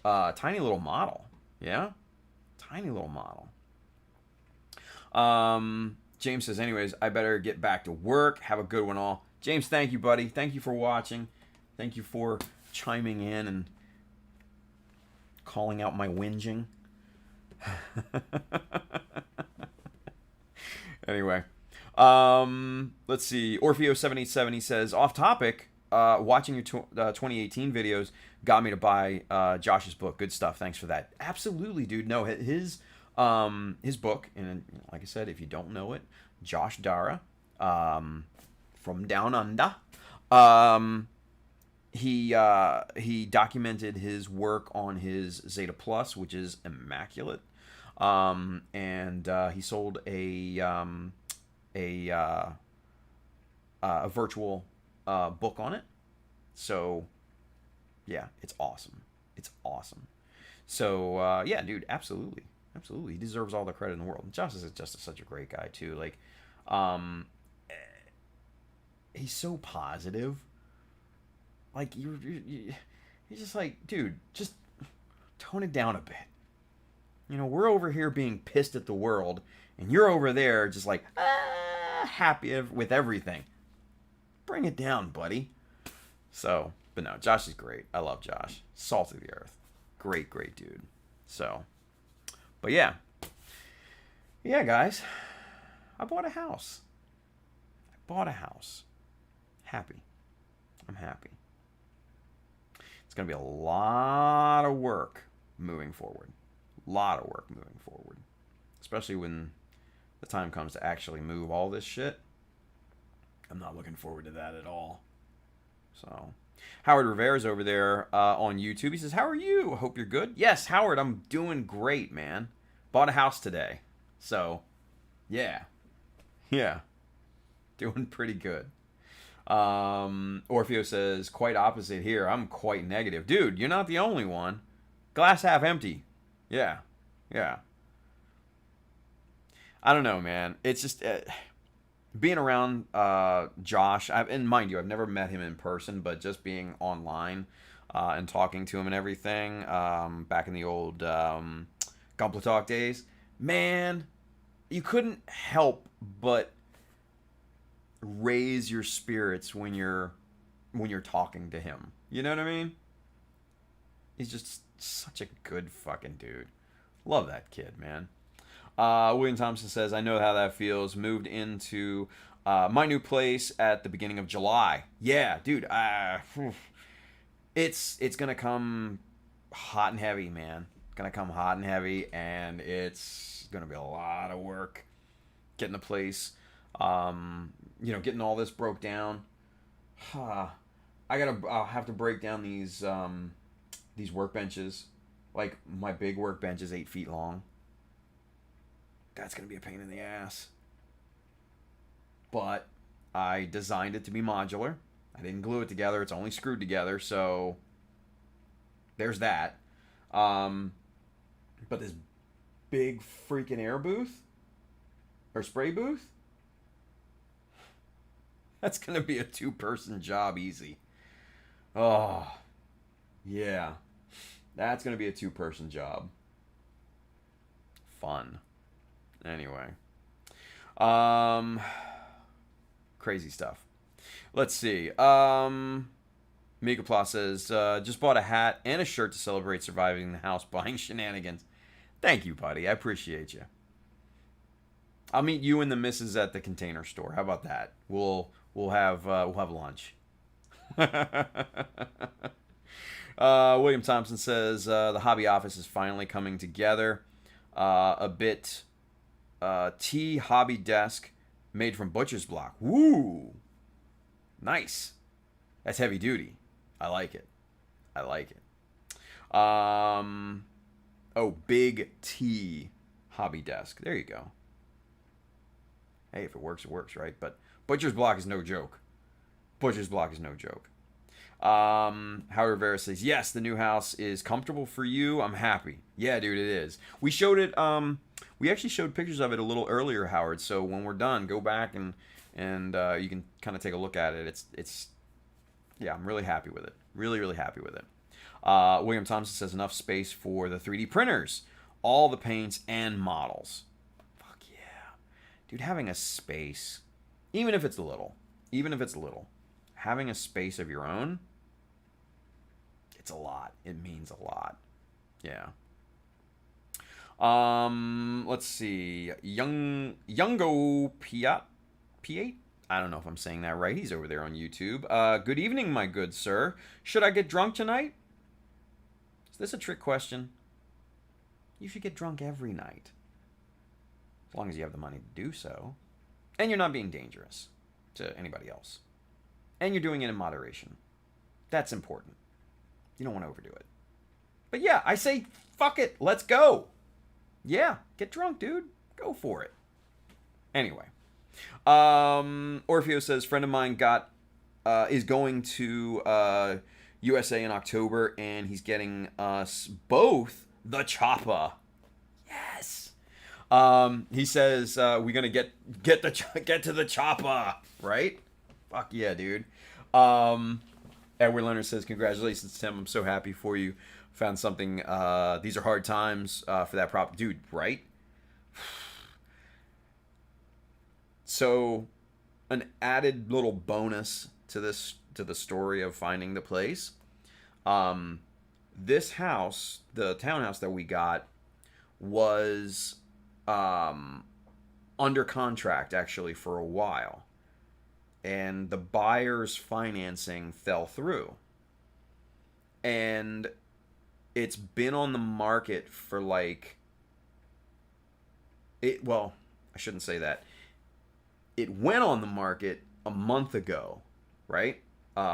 little model. Yeah? Tiny little model. James says, anyways, I better get back to work. Have a good one all. James, thank you, buddy. Thank you for watching. Thank you for chiming in and calling out my whinging. Anyway, let's see. Orfeo787 says, off topic, watching your 2018 videos got me to buy Josh's book. Good stuff. Thanks for that. Absolutely, dude. No, his book, and like I said, if you don't know it, Josh Dara, from Down Under, he documented his work on his Zeta Plus, which is immaculate. And he sold a virtual book on it. So yeah, it's awesome. It's awesome. So yeah, dude, absolutely. He deserves all the credit in the world. Josh is just such a great guy too. Like, he's so positive. Like, you're just like, dude, just tone it down a bit. You know, we're over here being pissed at the world, and you're over there just like, happy with everything. Bring it down, buddy. So, but no, Josh is great. I love Josh. Salt of the earth. Great dude. So, but yeah. Yeah, guys. I bought a house. Happy. I'm happy. It's going to be a lot of work moving forward. Especially when the time comes to actually move all this shit. I'm not looking forward to that at all. So, Howard Rivera's over there on YouTube. He says, how are you? Hope you're good. Yes, Howard, I'm doing great, man. Bought a house today. So, yeah. Doing pretty good. Orfeo says, quite opposite here. I'm quite negative. Dude, you're not the only one. Glass half empty. Yeah. I don't know, man. It's just being around Josh. And mind you, I've never met him in person, but just being online and talking to him and everything back in the old Gunpla Talk days, man, you couldn't help but raise your spirits when you're talking to him. You know what I mean? He's just such a good fucking dude. Love that kid, man. William Thompson says, I know how that feels. Moved into my new place at the beginning of July. Yeah, dude. It's gonna come hot and heavy, man. Gonna come hot and heavy, and it's gonna be a lot of work getting the place Getting all this broke down. I'll have to break down these workbenches. Like, my big workbench is 8 feet long. That's gonna be a pain in the ass. But I designed it to be modular. I didn't glue it together. It's only screwed together, so there's that. But this big freaking air booth or spray booth, that's gonna be a 2-person job easy. Oh, yeah. That's gonna be a 2-person job. Fun. Anyway. Crazy stuff. Let's see. Mika Pla says, just bought a hat and a shirt to celebrate surviving the house buying shenanigans. Thank you, buddy. I appreciate you. I'll meet you and the missus at the Container Store. How about that? We'll have lunch. William Thompson says the hobby office is finally coming together. A bit T hobby desk made from butcher's block. Woo! Nice. That's heavy duty. I like it. Big T hobby desk. There you go. Hey, if it works, right? But butcher's block is no joke. Howard Rivera says, yes, the new house is comfortable for you. I'm happy. Yeah, dude, it is. We showed it. We actually showed pictures of it a little earlier, Howard. So when we're done, go back and you can kind of take a look at it. Yeah, I'm really happy with it. Really happy with it. William Thompson says, enough space for the 3D printers, all the paints and models. Fuck yeah, dude, having a space, even if it's little, having a space of your own, it's a lot. It means a lot. Yeah. Let's see. Youngo Piat. I don't know if I'm saying that right. He's over there on YouTube. Good evening, my good sir. Should I get drunk tonight? Is this a trick question? You should get drunk every night. As long as you have the money to do so. And you're not being dangerous to anybody else. And you're doing it in moderation. That's important. You don't want to overdo it. But yeah, I say, fuck it. Let's go. Yeah, get drunk, dude. Go for it. Anyway. Orfeo says, friend of mine is going to USA in October, and he's getting us both the chopper. Yes. He says we're gonna get to the chopper, right? Fuck yeah, dude. Edward Leonard says, congratulations, Tim. I'm so happy for you. Found something. These are hard times for that prop, dude. Right? So, an added little bonus to the story of finding the place. This house, the townhouse that we got, was under contract actually for a while, and the buyer's financing fell through, and it's been on the market for like it. Well, I shouldn't say that. It went on the market a month ago, right?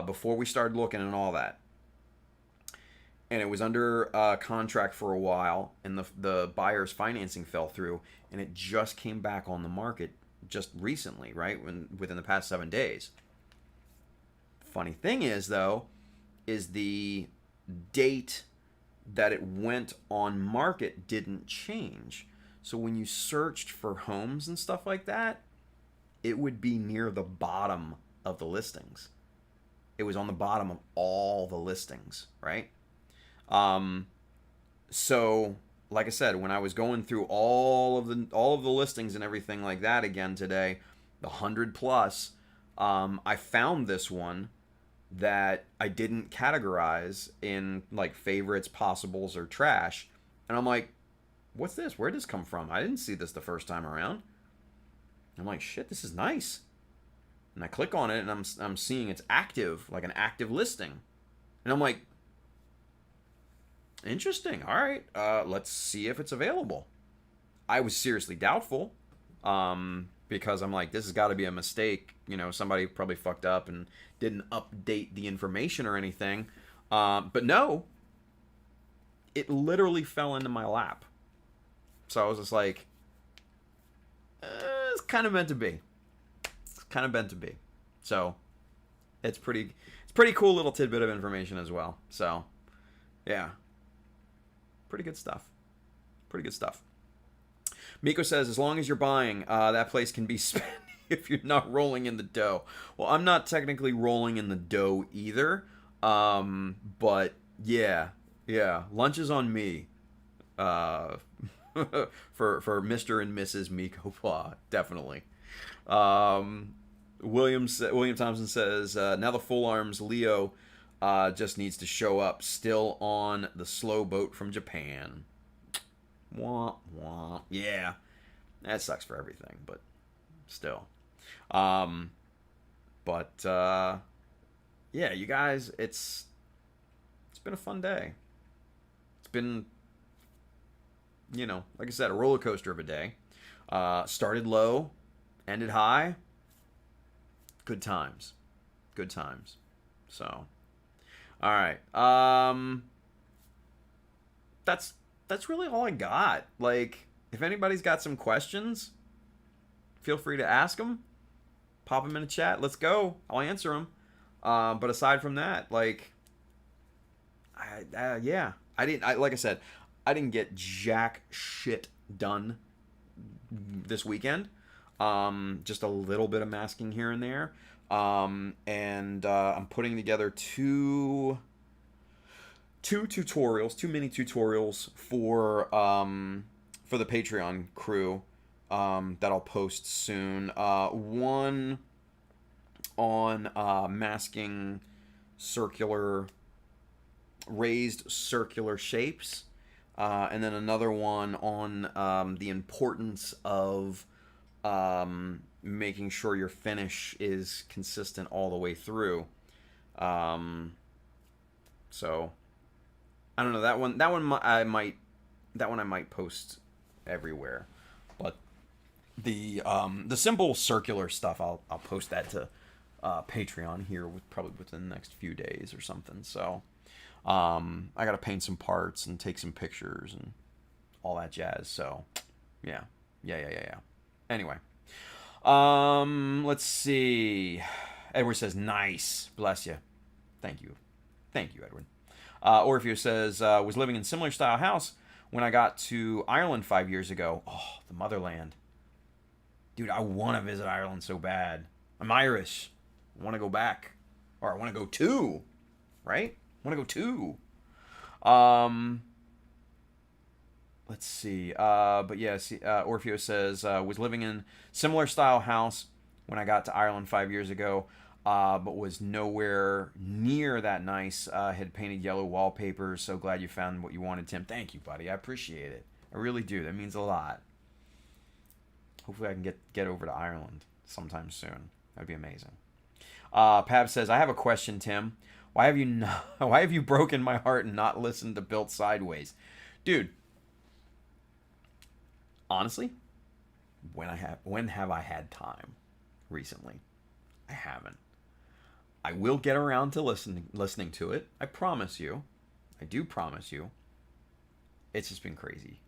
Before we started looking and all that. And it was under contract for a while, and the buyer's financing fell through, and it just came back on the market just recently, right? Within the past 7 days. Funny thing is, though, is the date that it went on market didn't change. So when you searched for homes and stuff like that, it would be near the bottom of the listings. It was on the bottom of all the listings, right? So, like I said, when I was going through all of the listings and everything like that again today, the 100 plus, I found this one that I didn't categorize in like favorites, possibles, or trash. And I'm like, what's this? Where'd this come from? I didn't see this the first time around. I'm like, shit, this is nice. And I click on it, and I'm seeing it's active, like an active listing. And I'm like, interesting. All right, let's see if it's available. I was seriously doubtful. because I'm like, this has got to be a mistake. Somebody probably fucked up and didn't update the information or anything. But no, it literally fell into my lap. So I was just like, it's kind of meant to be. It's kind of meant to be. So it's pretty cool little tidbit of information as well. So yeah, pretty good stuff. Pretty good stuff. Miko says, as long as you're buying, that place can be spent if you're not rolling in the dough. Well, I'm not technically rolling in the dough either. But yeah, lunch is on me. For Mr. and Mrs. Miko Pla, definitely. William Thompson says, now the full arms Leo just needs to show up, still on the slow boat from Japan. Wah, wah. Yeah, that sucks for everything, but still. Yeah, you guys, it's been a fun day. It's been, like I said, a roller coaster of a day. Started low, ended high. Good times. So, all right. That's really all I got. Like, if anybody's got some questions, feel free to ask them. Pop them in a chat. Let's go. I'll answer them. But aside from that, like, yeah, like I said, I didn't get jack shit done this weekend. Just a little bit of masking here and there. And I'm putting together two mini tutorials for the Patreon crew that I'll post soon. One on masking raised circular shapes, and then another one on the importance of making sure your finish is consistent all the way through. So I don't know, that one I might post everywhere, but the simple circular stuff I'll post that to Patreon here probably within the next few days or something. So I gotta paint some parts and take some pictures and all that jazz. So yeah. Anyway, let's see. Edward says, nice, bless you. Thank you, Edward. Orpheus says, was living in similar style house when I got to Ireland 5 years ago. Oh, the motherland. Dude, I want to visit Ireland so bad. I'm Irish. I want to go back. Or I want to go to. Right? I want to go to. Let's see. But yeah, Orpheus says, was living in similar style house when I got to Ireland 5 years ago. But was nowhere near that nice. Had painted yellow wallpaper. So glad you found what you wanted, Tim. Thank you, buddy. I appreciate it. I really do. That means a lot. Hopefully I can get over to Ireland sometime soon. That'd be amazing. Pab says, I have a question, Tim. Why have you broken my heart and not listened to Built Sideways? Dude, honestly, when have I had time recently? I haven't. I will get around to listening to it. I promise you. I do promise you. It's just been crazy.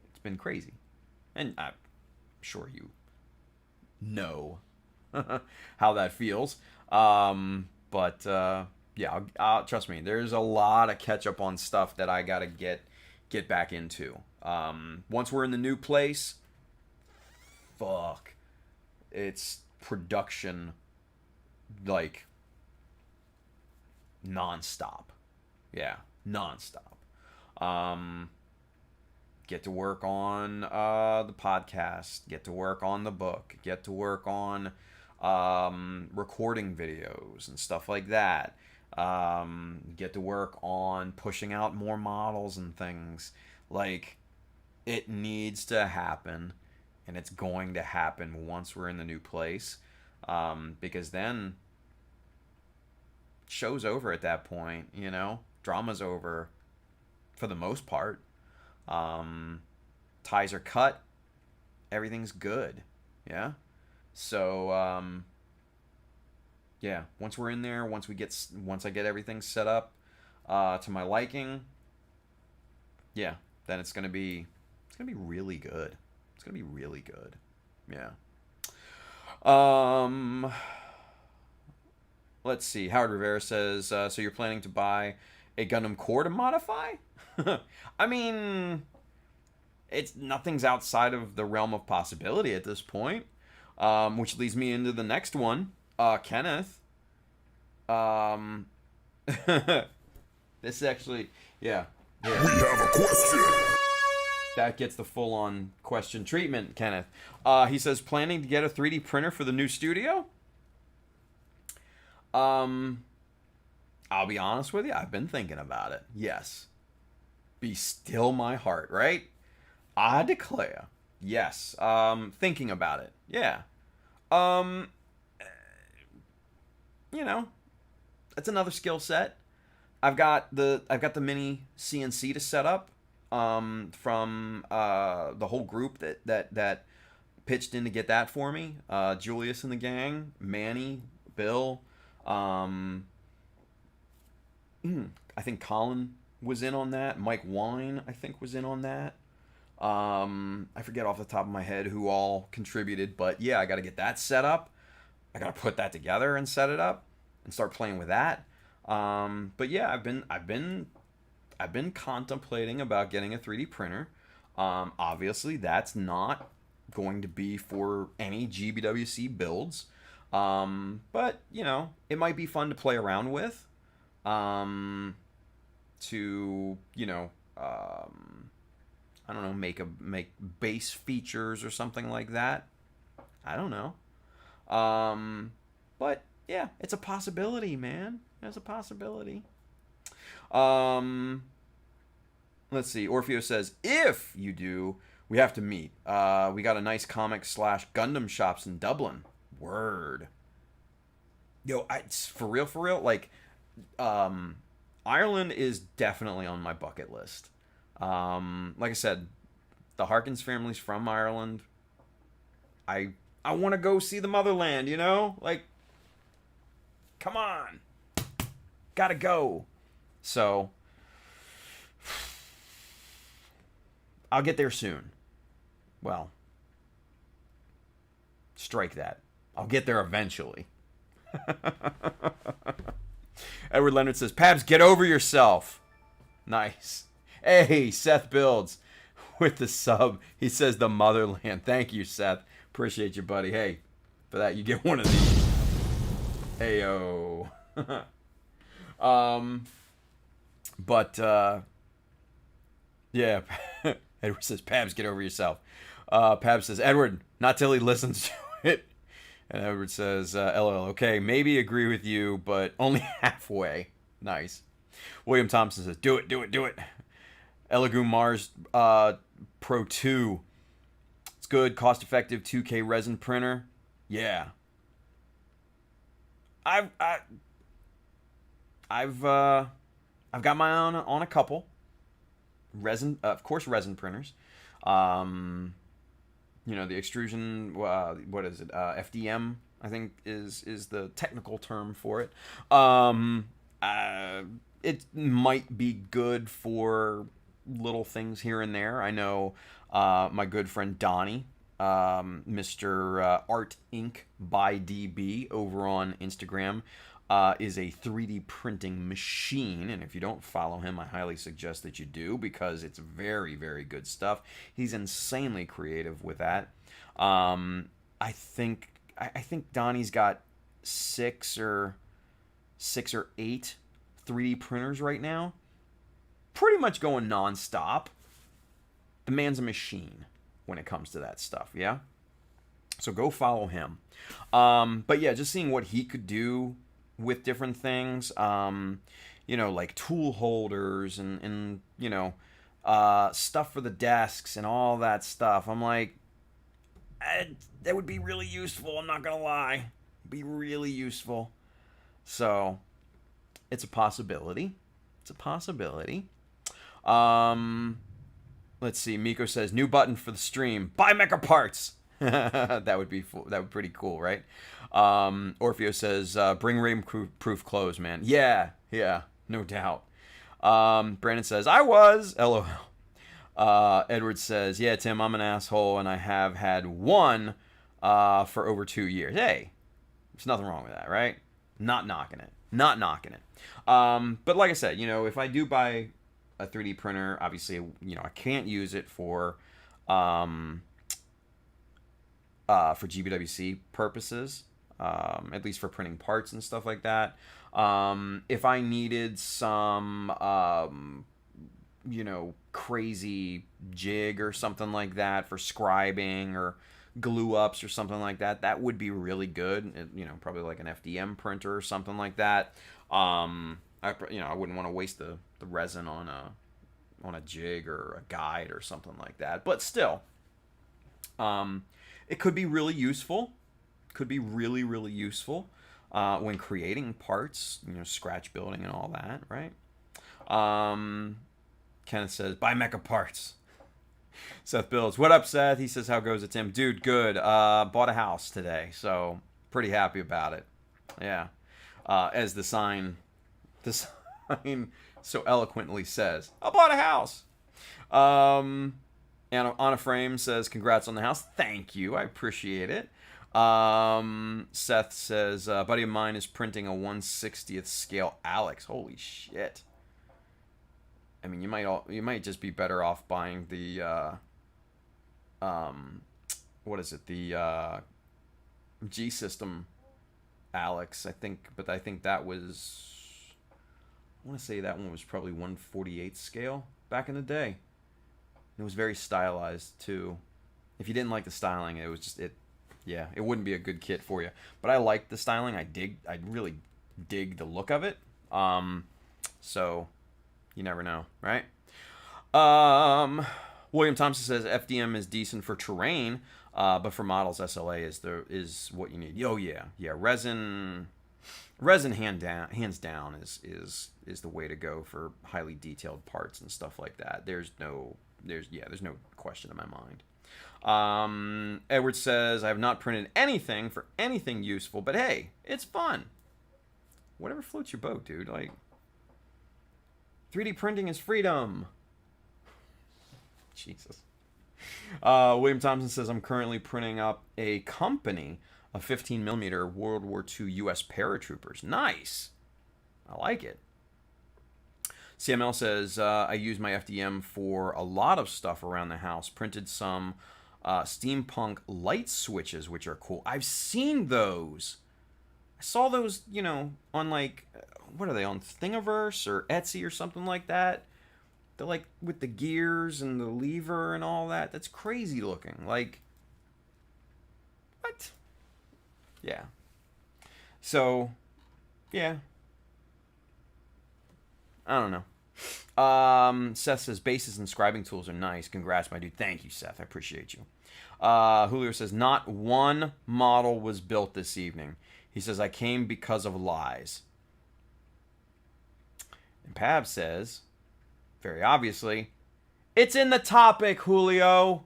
It's been crazy. And I'm sure you know how that feels. But yeah, I'll trust me. There's a lot of catch up on stuff that I gotta get back into. Once we're in the new place, fuck, it's production like nonstop. Yeah, nonstop. Get to work on the podcast. Get to work on the book. Get to work on recording videos and stuff like that. Get to work on pushing out more models and things. Like, it needs to happen, and it's going to happen once we're in the new place, because then show's over at that point. Drama's over for the most part. Ties are cut. Everything's good. Yeah. So yeah, once we're in there, once I get everything set up to my liking, yeah, then it's gonna be really good. It's gonna be really good. Yeah. Um, let's see. Howard Rivera says, so you're planning to buy a Gundam core to modify? I mean, nothing's outside of the realm of possibility at this point. Which leads me into the next one. Kenneth. This actually, yeah. We have a question. That gets the full-on question treatment, Kenneth. He says, planning to get a 3D printer for the new studio? I'll be honest with you. I've been thinking about it. Yes. Be still my heart, right? I declare. Yes. Thinking about it. Yeah. You know, that's another skill set. I've got the mini CNC to set up from the whole group that pitched in to get that for me. Julius and the gang, Manny, Bill, I think Colin was in on that. Mike Wine, I think, was in on that. I forget off the top of my head who all contributed, but yeah, I got to get that set up. I got to put that together and set it up and start playing with that. But yeah, I've been contemplating about getting a 3D printer. Obviously, that's not going to be for any GBWC builds. But you know, it might be fun to play around with. To you know, I don't know, make base features or something like that. I don't know. But yeah, it's a possibility, man. It's a possibility. Let's see. Orfeo says, if you do, we have to meet. We got a nice comic / Gundam shops in Dublin. Word. Yo, it's for real. Like, Ireland is definitely on my bucket list. Like I said, the Harkins family's from Ireland. I want to go see the motherland, you know? Like, come on. Gotta go. So, I'll get there soon. Well, strike that. I'll get there eventually. Edward Leonard says, Pabs, get over yourself. Nice. Hey, Seth Builds with the sub. He says the motherland. Thank you, Seth. Appreciate you, buddy. Hey, for that, you get one of these. Heyo. Yeah. Edward says, Pabs, get over yourself. Pabs says, Edward, not till he listens to it. And Edward says, LL, okay, maybe agree with you, but only halfway. Nice. William Thompson says, do it. Elegoo Mars Pro 2. It's good, cost-effective 2K resin printer. Yeah. I've got my own on a couple resin, of course, resin printers. You know, the extrusion, what is it? FDM, I think is the technical term for it. It might be good for little things here and there. I know my good friend Donnie, Mr. Art Inc. by DB over on Instagram, is a 3D printing machine, and if you don't follow him, I highly suggest that you do, because it's very, very good stuff. He's insanely creative with that. I think Donnie's got six or 8 3D printers right now, pretty much going non-stop. The man's a machine when it comes to that stuff, yeah? So go follow him. But yeah, just seeing what he could do with different things, you know, like tool holders and you know, stuff for the desks and all that stuff. I'm like, that would be really useful, I'm not gonna lie. Be really useful. So, it's a possibility. Let's see, Miko says, new button for the stream. Buy Mecha Parts! That would be pretty cool, right? Orfeo says, bring rain-proof clothes, man. Yeah, no doubt. Brandon says, I was. LOL. Edward says, yeah, Tim, I'm an asshole, and I have had one for over 2 years. Hey, there's nothing wrong with that, right? Not knocking it. Not knocking it. But like I said, if I do buy a 3D printer, obviously, I can't use it for GBWC purposes, at least for printing parts and stuff like that. If I needed some, crazy jig or something like that for scribing or glue ups or something like that, that would be really good. Probably like an FDM printer or something like that. I wouldn't want to waste the resin on a jig or a guide or something like that. But still, it could be really useful. Could be really, really useful when creating parts, scratch building and all that, right? Kenneth says, buy Mecha parts. Seth builds. What up, Seth? He says, how goes it, Tim? Dude, good. Bought a house today, so pretty happy about it. Yeah. As the sign so eloquently says, I bought a house. And On a Frame says, congrats on the house. Thank you. I appreciate it. Seth says, a buddy of mine is printing a 1/60th scale Alex. Holy shit. I mean, you might just be better off buying the what is it? The G System Alex, I think, but I think that was, I want to say that one was probably 1/48 scale back in the day. It was very stylized too. If you didn't like the styling, it was just it wouldn't be a good kit for you. But I like the styling. I really dig the look of it. So you never know, right? William Thompson says FDM is decent for terrain, but for models, SLA is what you need. Oh yeah. Resin hands down is the way to go for highly detailed parts and stuff like that. There's no question in my mind. Edward says, I have not printed anything for anything useful, but hey, it's fun. Whatever floats your boat, dude. Like, 3D printing is freedom. Jesus. William Thompson says, I'm currently printing up a company of 15mm World War II U.S. paratroopers. Nice. I like it. CML says, I use my FDM for a lot of stuff around the house. Printed some steampunk light switches, which are cool. I've seen those. I saw those, on like, what are they, on Thingiverse or Etsy or something like that. They're like with the gears and the lever and all that. That's crazy looking. Like, what? Yeah. So, yeah. I don't know. Seth says, bases and scribing tools are nice. Congrats, my dude. Thank you, Seth. I appreciate you. Julio says, not one model was built this evening. He says, I came because of lies. And Pab says, very obviously, it's in the topic, Julio.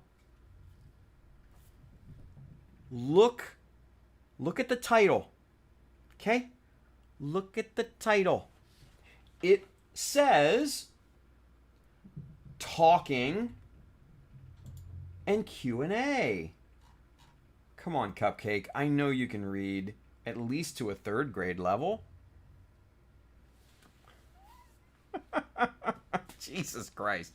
Look at the title. Okay? Look at the title. It says talking and Q&A. Come on, Cupcake. I know you can read at least to a 3rd grade level. Jesus Christ.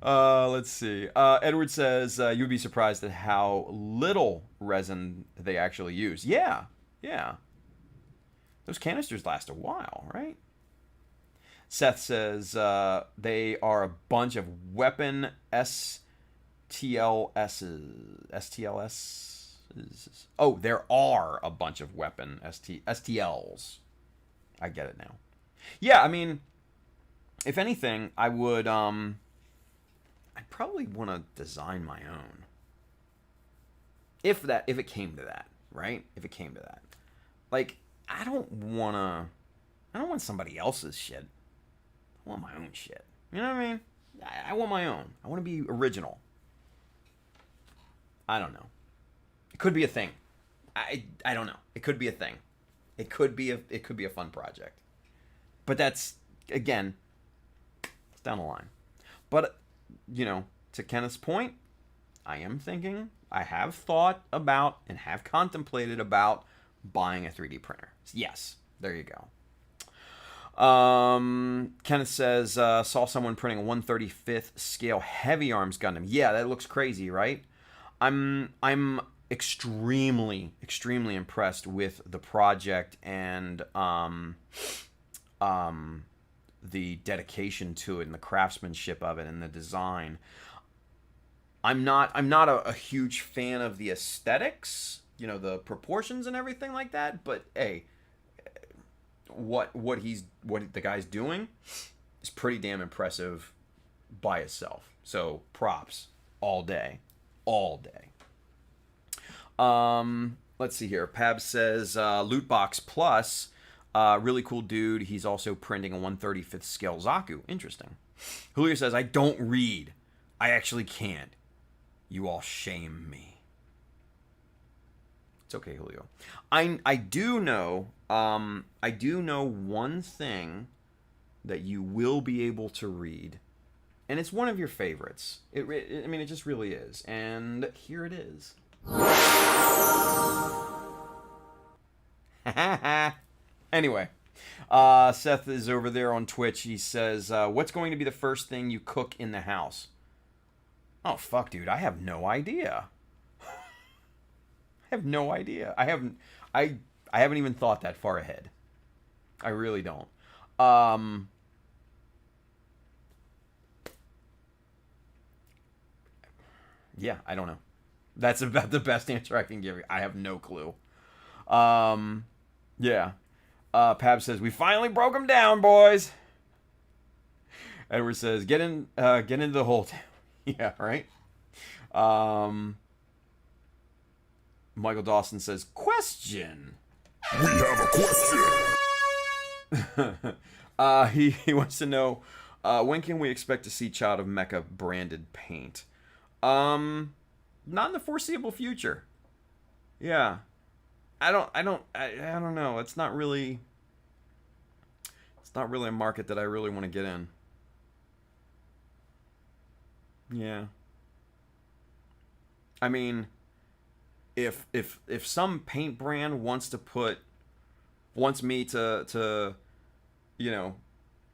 Let's see. Edward says, you'd be surprised at how little resin they actually use. Yeah. Those canisters last a while, right? Seth says, they are a bunch of weapon STLSs. Oh, there are a bunch of weapon STLs. I get it now. Yeah, I mean, if anything, I would, I'd probably want to design my own. If it came to that, right? If it came to that. Like, I don't want somebody else's shit. I want my own shit. You know what I mean? I want my own. I want to be original. I don't know. It could be a thing. I don't know. It could be a thing. It could be a fun project. But that's, again, it's down the line. But, you know, to Kenneth's point, I have thought about and have contemplated about buying a 3D printer. Yes, there you go. Kenneth says, saw someone printing a 1/35th scale heavy arms Gundam. Yeah, that looks crazy, right? I'm extremely impressed with the project and the dedication to it and the craftsmanship of it and the design. I'm not a huge fan of the aesthetics, you know, the proportions and everything like that, but hey, what the guy's doing is pretty damn impressive by itself. So props all day. Let's see here. Pab says Lootbox Plus, really cool dude. He's also printing a 1/35th scale Zaku. Interesting. Julio says, I don't read. I actually can't. You all shame me. It's okay, Julio. I do know one thing that you will be able to read, and it's one of your favorites. It just really is. And here it is. Anyway, Seth is over there on Twitch. He says, what's going to be the first thing you cook in the house? Oh, fuck, dude. I have no idea. I have no idea. I haven't even thought that far ahead. I really don't. Yeah, I don't know. That's about the best answer I can give you. I have no clue. Yeah. Pab says, we finally broke him down, boys. Edward says, get into the hole. Yeah, right? Michael Dawson says, question. We have a question. He wants to know, when can we expect to see Child of Mecha branded paint? Not in the foreseeable future. Yeah. I don't know. It's not really a market that I really want to get in. Yeah. I mean, if some paint brand wants me to you know,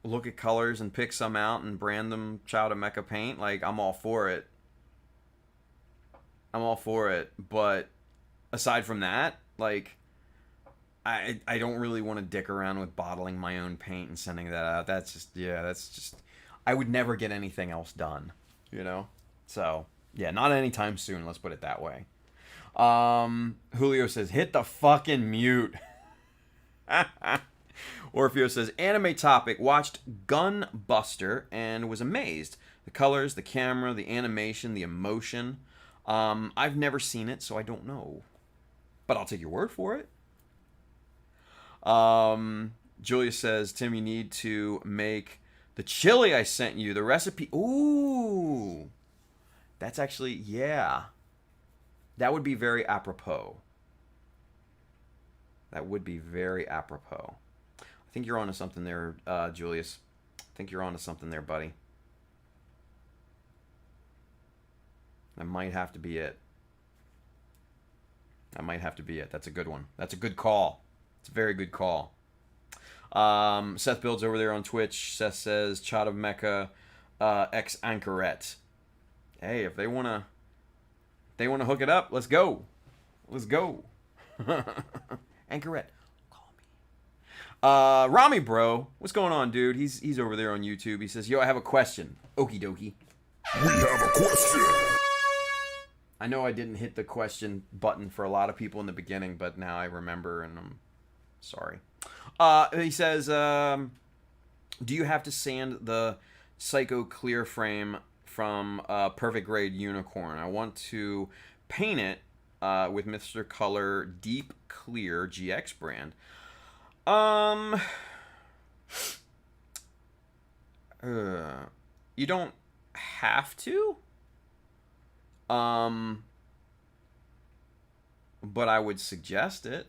look at colors and pick some out and brand them Child of Mecha paint, like, I'm all for it. But aside from that, like, I don't really want to dick around with bottling my own paint and sending that out. That's just I would never get anything else done, you know? So, yeah, not anytime soon, let's put it that way. Julio says, hit the fucking mute. Orfeo says, anime topic, watched Gunbuster and was amazed. The colors, the camera, the animation, the emotion. I've never seen it, so I don't know. But I'll take your word for it. Julia says, Tim, you need to make the chili I sent you. The recipe. Ooh. That's actually, yeah. That would be very apropos. I think you're onto something there, Julius. I think you're onto something there, buddy. That might have to be it. That's a good one. That's a good call. It's a very good call. Seth Builds over there on Twitch. Seth says, Child of Mecha X Anchorette. Hey, if they wanna hook it up, let's go. Anchorette, call me. Rami bro, what's going on, dude? He's over there on YouTube. He says, yo, I have a question. Okie dokie. We have a question. I know I didn't hit the question button for a lot of people in the beginning, but now I remember, and I'm sorry. He says, do you have to sand the Psycho Clear frame from Perfect Grade Unicorn? I want to paint it with Mr. Color Deep Clear GX brand. You don't have to. But I would suggest it.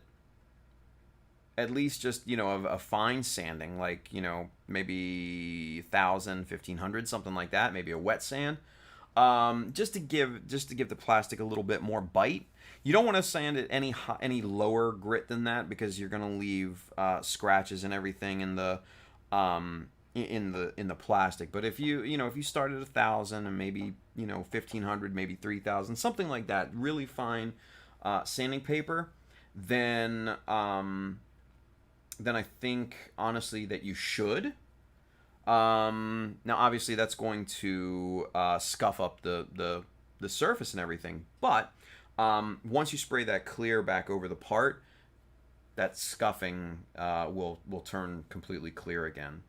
At least just, a fine sanding, like, maybe 1,000, 1,500, something like that. Maybe a wet sand. Just to give the plastic a little bit more bite. You don't want to sand it any lower grit than that, because you're gonna leave scratches and everything in the plastic. But if you start at 1,000 and maybe 1,500, maybe 3,000, something like that, really fine sanding paper, then I think honestly that you should. Now, obviously, that's going to scuff up the surface and everything. But once you spray that clear back over the part, that scuffing will turn completely clear again.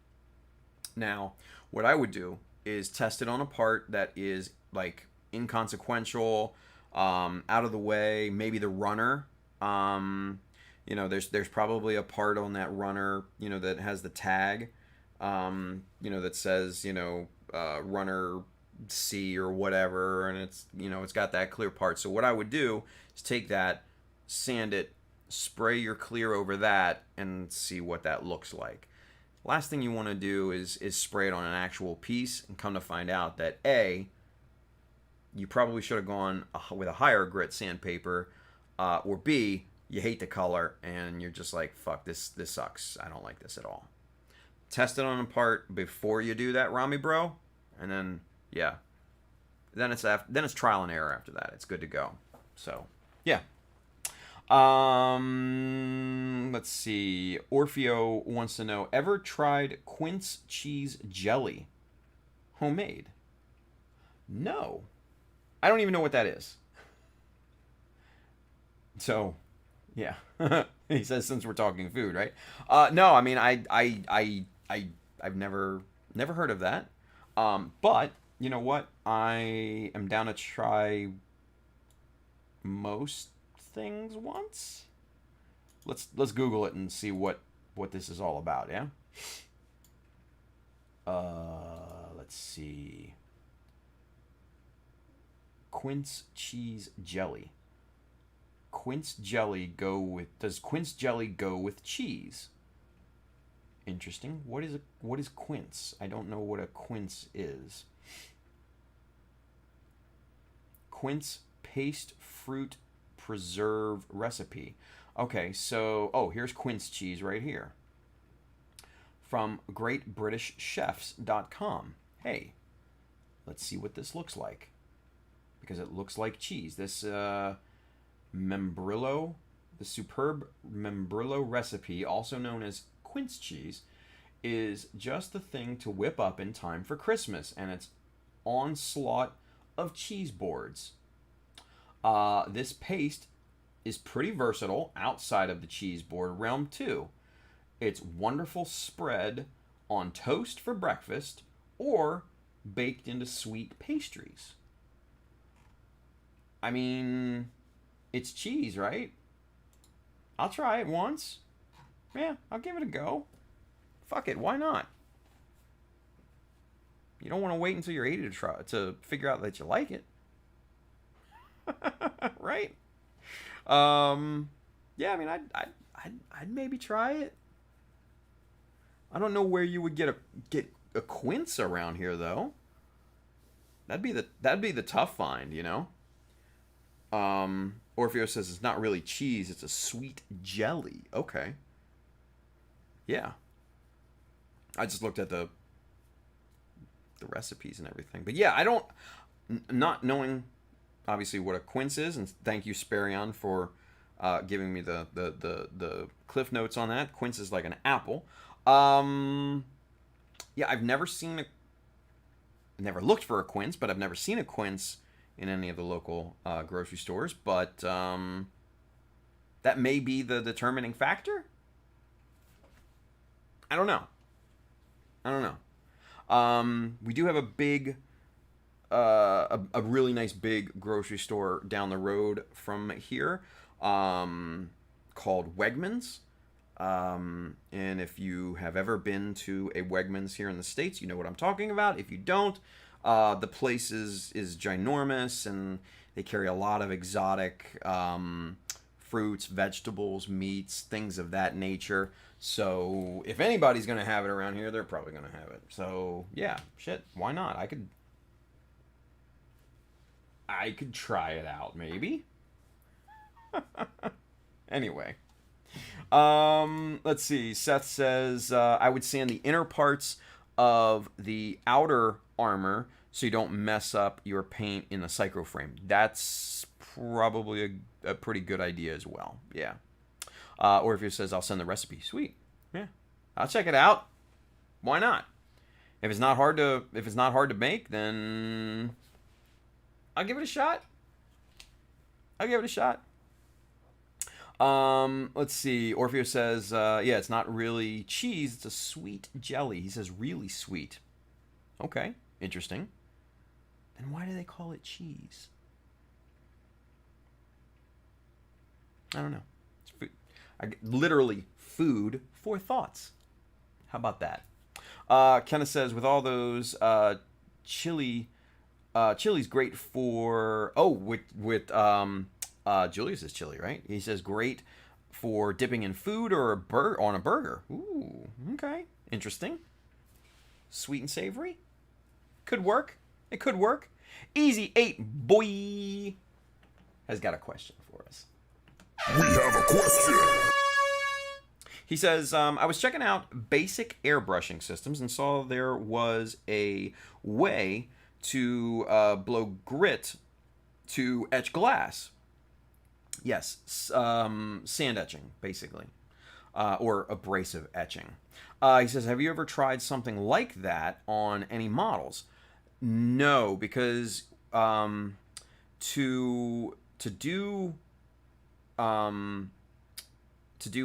Now, what I would do is test it on a part that is like inconsequential, out of the way. Maybe the runner. There's probably a part on that runner, that has the tag. That says, runner C or whatever, and it's got that clear part. So what I would do is take that, sand it, spray your clear over that, and see what that looks like. Last thing you want to do is spray it on an actual piece, and come to find out that A, you probably should have gone with a higher grit sandpaper, or B, you hate the color, and you're just like, fuck, this sucks. I don't like this at all. Test it on a part before you do that, Rami bro, and then then it's trial and error after that. It's good to go. So yeah. Let's see. Orfeo wants to know: ever tried quince cheese jelly, homemade? No, I don't even know what that is. So, yeah. He says, since we're talking food, right? No, I mean, I've never heard of that. But you know what? I am down to try most things once. Let's Google it and see what this is all about. Yeah. Let's see. Quince cheese jelly. Does quince jelly go with cheese? Interesting. What is quince? I don't know what a quince is. Quince paste fruit preserve recipe. Okay, so here's quince cheese right here. From greatbritishchefs.com. Hey, let's see what this looks like. Because it looks like cheese. This membrillo, the superb membrillo recipe, also known as quince cheese, is just the thing to whip up in time for Christmas and its onslaught of cheese boards. This paste is pretty versatile outside of the cheese board realm too. It's wonderful spread on toast for breakfast or baked into sweet pastries. I mean, it's cheese, right? I'll try it once. Yeah, I'll give it a go. Fuck it, why not? You don't want to wait until you're 80 to figure out that you like it. Right? Yeah, I mean, I'd maybe try it. I don't know where you would get a quince around here though. That'd be the tough find, you know. Orfeo says it's not really cheese, it's a sweet jelly. Okay. Yeah. I just looked at the recipes and everything. But yeah, not knowing obviously what a quince is, and thank you Sparion for giving me the cliff notes on that. Quince is like an apple. Yeah, I've never looked for a quince, but I've never seen a quince in any of the local grocery stores. But that may be the determining factor. I don't know. We do have a big, a really nice big grocery store down the road from here, called Wegmans. And if you have ever been to a Wegmans here in the States, you know what I'm talking about. If you don't, The place is ginormous, and they carry a lot of exotic fruits, vegetables, meats, things of that nature. So if anybody's gonna have it around here, they're probably gonna have it. So yeah, shit, why not? I could try it out, maybe. Anyway, let's see. Seth says I would sand the inner parts of the outer armor so you don't mess up your paint in the psycho frame. That's probably a pretty good idea as well. Yeah. Or if it says I'll send the recipe, sweet. Yeah, I'll check it out. Why not? If it's not hard to make, then I'll give it a shot. Let's see. Orpheus says, yeah, it's not really cheese. It's a sweet jelly. He says, really sweet. Okay, interesting. And why do they call it cheese? I don't know. It's food. Literally food for thoughts. How about that? Kenneth says, with all those chili's great for... Oh, with Julius's chili, right? He says great for dipping in food or on a burger. Ooh, okay. Interesting. Sweet and savory. Could work. It could work. Easy 8 boy has got a question for us. We have a question. He says, I was checking out basic airbrushing systems and saw there was a way to blow grit to etch glass. Yes, sand etching, basically, or abrasive etching. He says, have you ever tried something like that on any models? No, because to do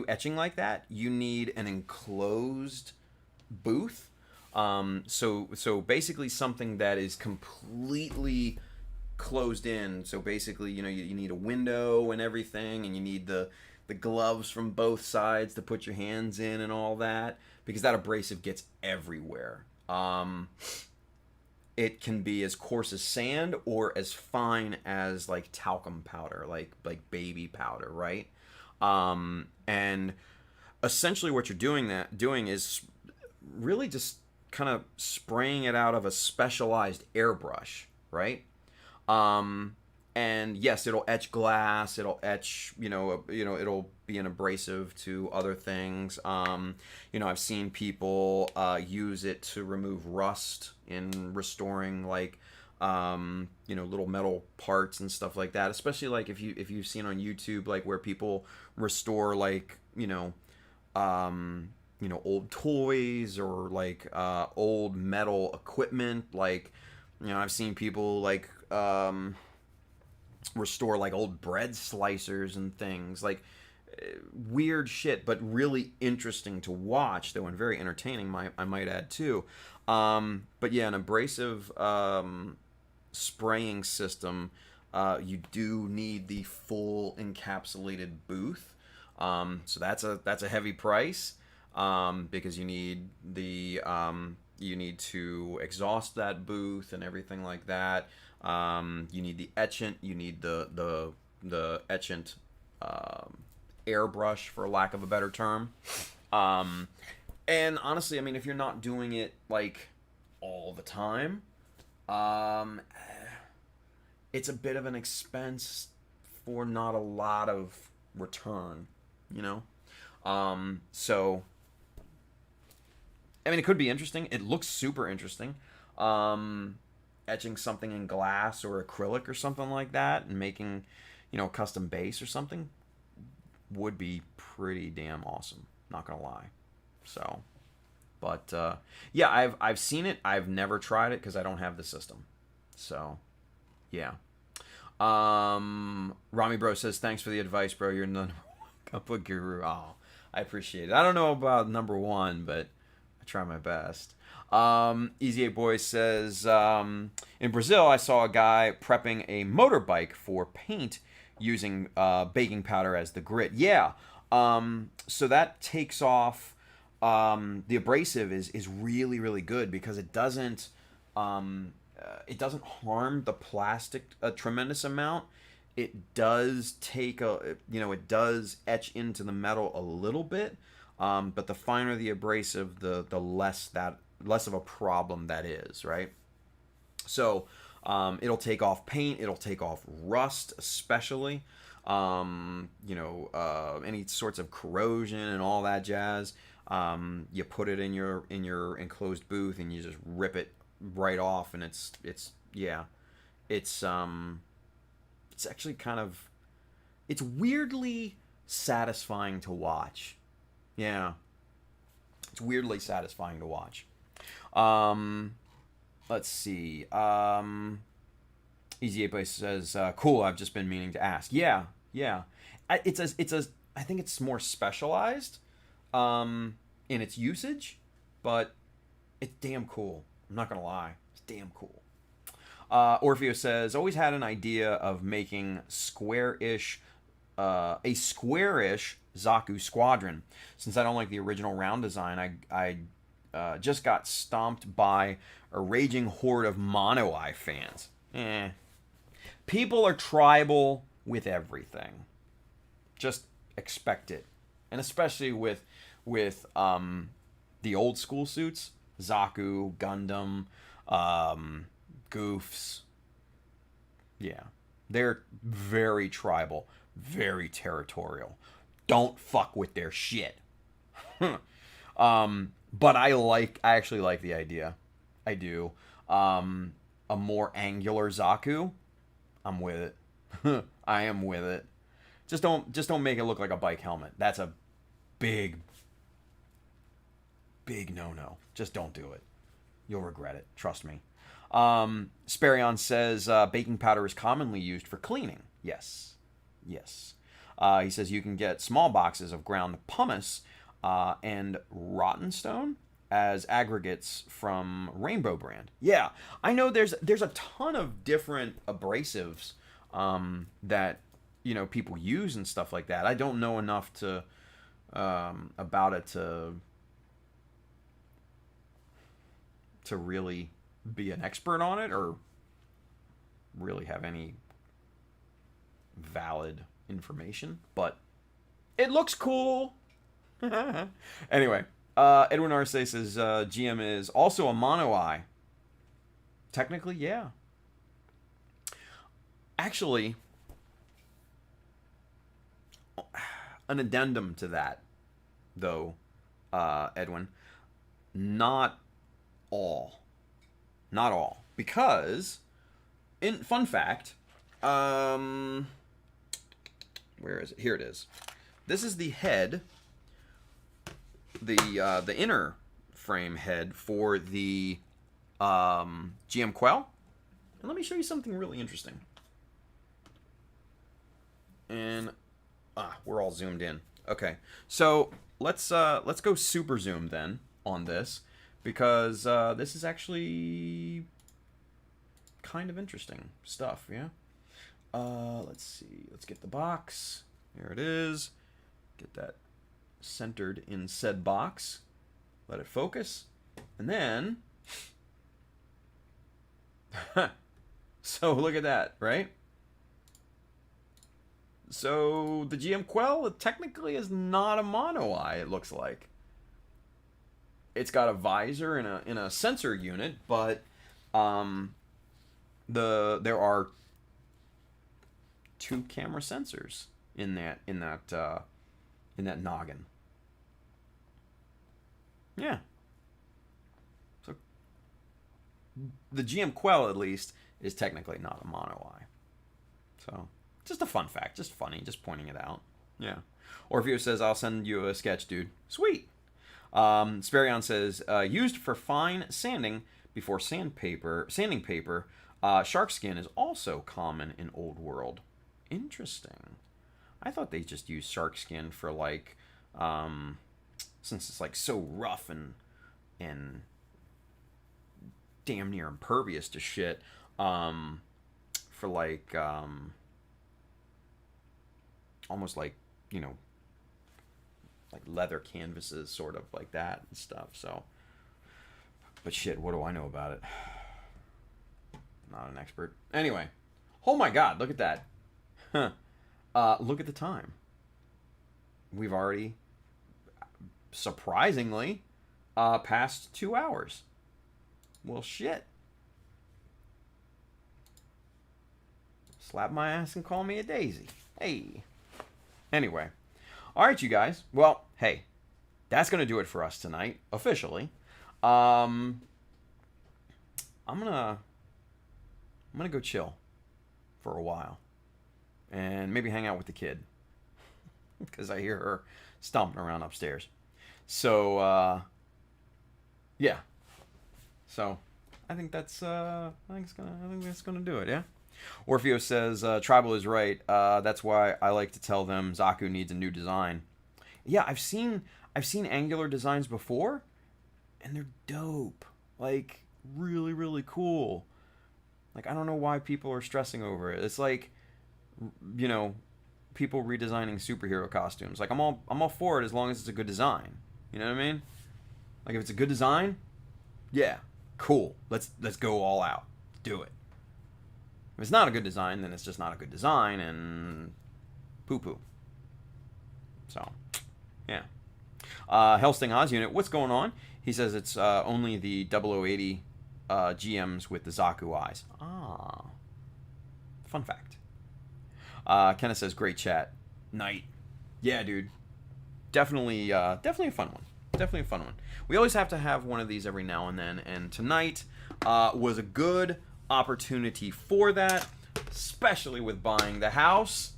etching like that, you need an enclosed booth. So basically something that is completely closed in. So basically, you need a window and everything, and you need the gloves from both sides to put your hands in and all that, because that abrasive gets everywhere. It can be as coarse as sand or as fine as like talcum powder, like baby powder, right? And essentially what you're doing is really just kind of spraying it out of a specialized airbrush, right? And yes, it'll etch glass, it'll etch, it'll be an abrasive to other things. I've seen people use it to remove rust in restoring little metal parts and stuff like that. Especially like if you've seen on YouTube, like where people restore old toys or old metal equipment. I've seen people restore old bread slicers and things, weird shit, but really interesting to watch, though, and very entertaining, I might add too. But yeah, an abrasive spraying system, you do need the full encapsulated booth. So that's a heavy price, because you need to exhaust that booth and everything like that. You need the etchant. You need the etchant airbrush, for lack of a better term. And honestly, I mean, if you're not doing it all the time, it's a bit of an expense for not a lot of return, So, I mean, it could be interesting. It looks super interesting. Etching something in glass or acrylic or something like that and making, a custom base or something would be pretty damn awesome. Not gonna lie. So, but yeah, I've seen it. I've never tried it because I don't have the system. So, yeah. Rami Bro says, thanks for the advice, bro. You're the number one cookbook guru. Oh, I appreciate it. I don't know about number one, but I try my best. Easy 8 Boy says, in Brazil, I saw a guy prepping a motorbike for paint using baking powder as the grit. Yeah. So that takes off. The abrasive is really, really good because it doesn't it doesn't harm the plastic a tremendous amount. It does take it does etch into the metal a little bit, but the finer the abrasive, the less of a problem that is, right? So it'll take off paint, it'll take off rust, especially, any sorts of corrosion and all that jazz. You put it in your enclosed booth and you just rip it right off, and it's actually kind of, it's weirdly satisfying to watch. Yeah, it's weirdly satisfying to watch. Let's see. Easy 8 says, "Cool. I've just been meaning to ask." Yeah. I think it's more specialized, in its usage, but it's damn cool. I'm not gonna lie, it's damn cool. Orfeo says, "Always had an idea of making a square-ish Zaku squadron. Since I don't like the original round design, I just got stomped by a raging horde of Mono Eye fans. People are tribal with everything. Just expect it, and especially with the old school suits, Zaku, Gundam, Goofs. Yeah, they're very tribal, very territorial. Don't fuck with their shit." But I actually like the idea. I do. A more angular Zaku, I'm with it. I am with it. Just don't make it look like a bike helmet. That's a big no-no. Just don't do it. You'll regret it. Trust me. Sparion says, baking powder is commonly used for cleaning. Yes. He says you can get small boxes of ground pumice and rotten stone as aggregates from Rainbow brand. Yeah, I know there's a ton of different abrasives that people use and stuff like that. I don't know enough to about it to really be an expert on it or really have any valid information, but it looks cool. Anyway, Edwin Arce says GM is also a Mono Eye. Technically, yeah. Actually, an addendum to that, though, Edwin, not all. Because, fun fact, where is it? Here it is. This is the head, the inner frame head for the GM Quell. And let me show you something really interesting. And we're all zoomed in. Okay, so let's go super zoom then on this, because this is actually kind of interesting stuff. Yeah. Let's see. Let's get the box. There it is. Get that centered in said box. Let it focus, and then. So look at that, right? So the GM Quell, it technically is not a Mono Eye, it looks like. It's got a visor and a sensor unit, but there are 2 camera sensors in that noggin. Yeah. So the GM Quell, at least, is technically not a Mono Eye. So just a fun fact, just funny, just pointing it out. Yeah. Orfeo says, "I'll send you a sketch, dude." Sweet. Sparion says, used for fine sanding before sanding paper. Shark skin is also common in Old World. Interesting. I thought they just used shark skin for like, since it's like so rough and damn near impervious to shit, for like almost like, like leather canvases, sort of like that and stuff. So, but shit, what do I know about it? Not an expert. Anyway. Oh my god, look at that. Huh. Look at the time. We've already, surprisingly, passed 2 hours. Well, shit. Slap my ass and call me a daisy. Hey. Anyway. Alright, you guys. Well, hey. That's going to do it for us tonight, officially. I'm gonna go chill for a while. And maybe hang out with the kid. Because I hear her stomping around upstairs. So, yeah. So, I think that's gonna do it, yeah? Orfeo says, Tribal is right. That's why I like to tell them Zaku needs a new design. Yeah, I've seen angular designs before, and they're dope. Like, really, really cool. Like, I don't know why people are stressing over it. It's like, you know, people redesigning superhero costumes. Like, I'm all for it as long as it's a good design. You know what I mean? Like, if it's a good design, yeah, cool. Let's go all out. Do it. If it's not a good design, then it's just not a good design, and poo-poo. So, yeah. Helsting Oz unit, what's going on? He says it's only the 0080 GMs with the Zaku eyes. Ah. Fun fact. Kenneth says, great chat. Night. Yeah, dude. Definitely a fun one. Definitely a fun one. We always have to have one of these every now and then, and tonight was a good opportunity for that, especially with buying the house.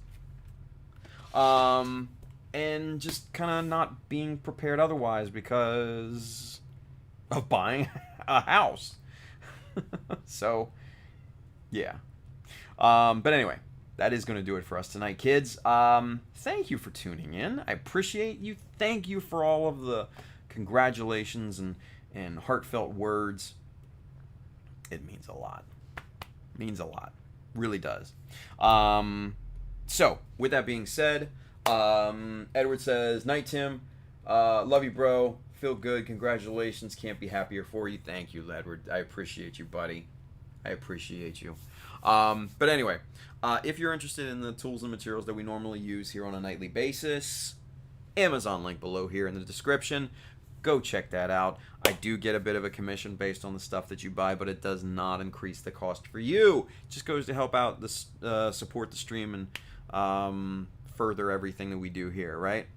And just kind of not being prepared otherwise because of buying a house. So, yeah. But anyway, that is going to do it for us tonight, kids. Thank you for tuning in. I appreciate you. Thank you for all of the congratulations and heartfelt words. It means a lot. Means a lot. Really does. So, with that being said, Edward says, night, Tim. Love you, bro. Feel good. Congratulations. Can't be happier for you. Thank you, Edward. I appreciate you, buddy. I appreciate you. But anyway, if you're interested in the tools and materials that we normally use here on a nightly basis, Amazon link below here in the description. Go check that out. I do get a bit of a commission based on the stuff that you buy, but it does not increase the cost for you. It just goes to help out the support the stream and further everything that we do here, right?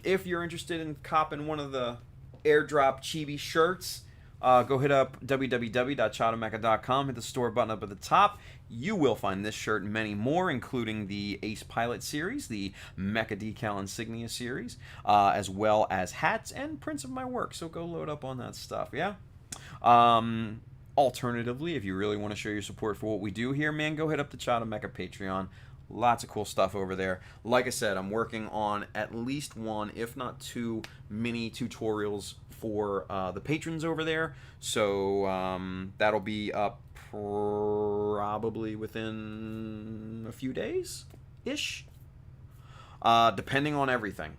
If you're interested in copping one of the airdrop chibi shirts, go hit up www.chowdermecha.com, hit the store button up at the top. You will find this shirt and many more, including the Ace Pilot series, the Mecha Decal Insignia series, as well as hats and prints of my work. So go load up on that stuff, yeah? Alternatively, if you really want to show your support for what we do here, man, go hit up the Chowder Mecha Patreon. Lots of cool stuff over there. Like I said, I'm working on at least one, if not two, mini tutorials for the patrons over there. So that'll be up probably within a few days-ish. Depending on everything.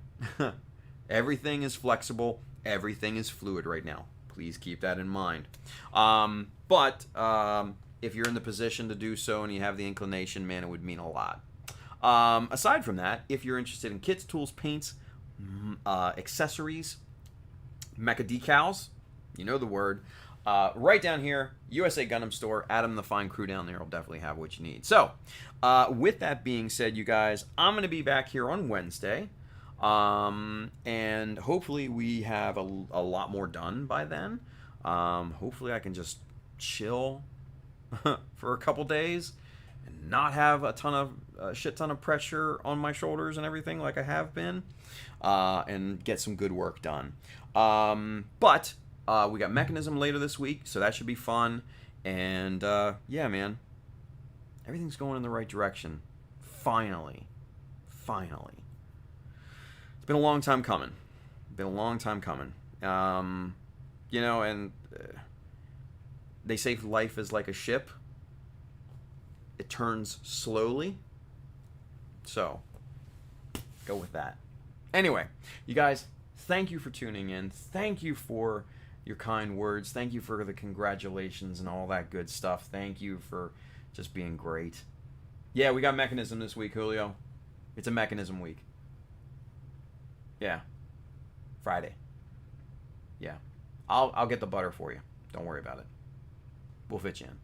Everything is flexible. Everything is fluid right now. Please keep that in mind. But if you're in the position to do so and you have the inclination, man, it would mean a lot. Aside from that, if you're interested in kits, tools, paints, accessories, Mecha Decals, you know the word, right down here, USA Gundam Store, Adam the Fine Crew down there will definitely have what you need. So, with that being said, you guys, I'm going to be back here on Wednesday, and hopefully we have a lot more done by then. Hopefully I can just chill for a couple days and not have a shit ton of pressure on my shoulders and everything like I have been, and get some good work done. But we got Mechanism later this week, so that should be fun. And yeah, man, everything's going in the right direction. Finally. It's been a long time coming. You know, and they say life is like a ship. It turns slowly. So, go with that. Anyway, you guys, thank you for tuning in. Thank you for your kind words. Thank you for the congratulations and all that good stuff. Thank you for just being great. Yeah, we got Mechanism this week, Julio. It's a Mechanism week. Yeah. Friday. Yeah. I'll get the butter for you. Don't worry about it. We'll fit you in.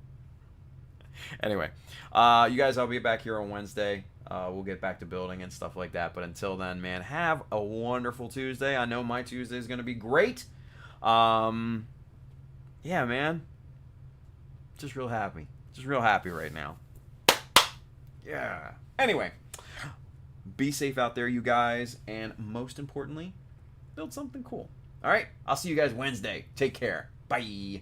Anyway, you guys, I'll be back here on Wednesday. We'll get back to building and stuff like that. But until then, man, have a wonderful Tuesday. I know my Tuesday is going to be great. Yeah, man. Just real happy. Just real happy right now. Yeah. Anyway, be safe out there, you guys. And most importantly, build something cool. All right? I'll see you guys Wednesday. Take care. Bye.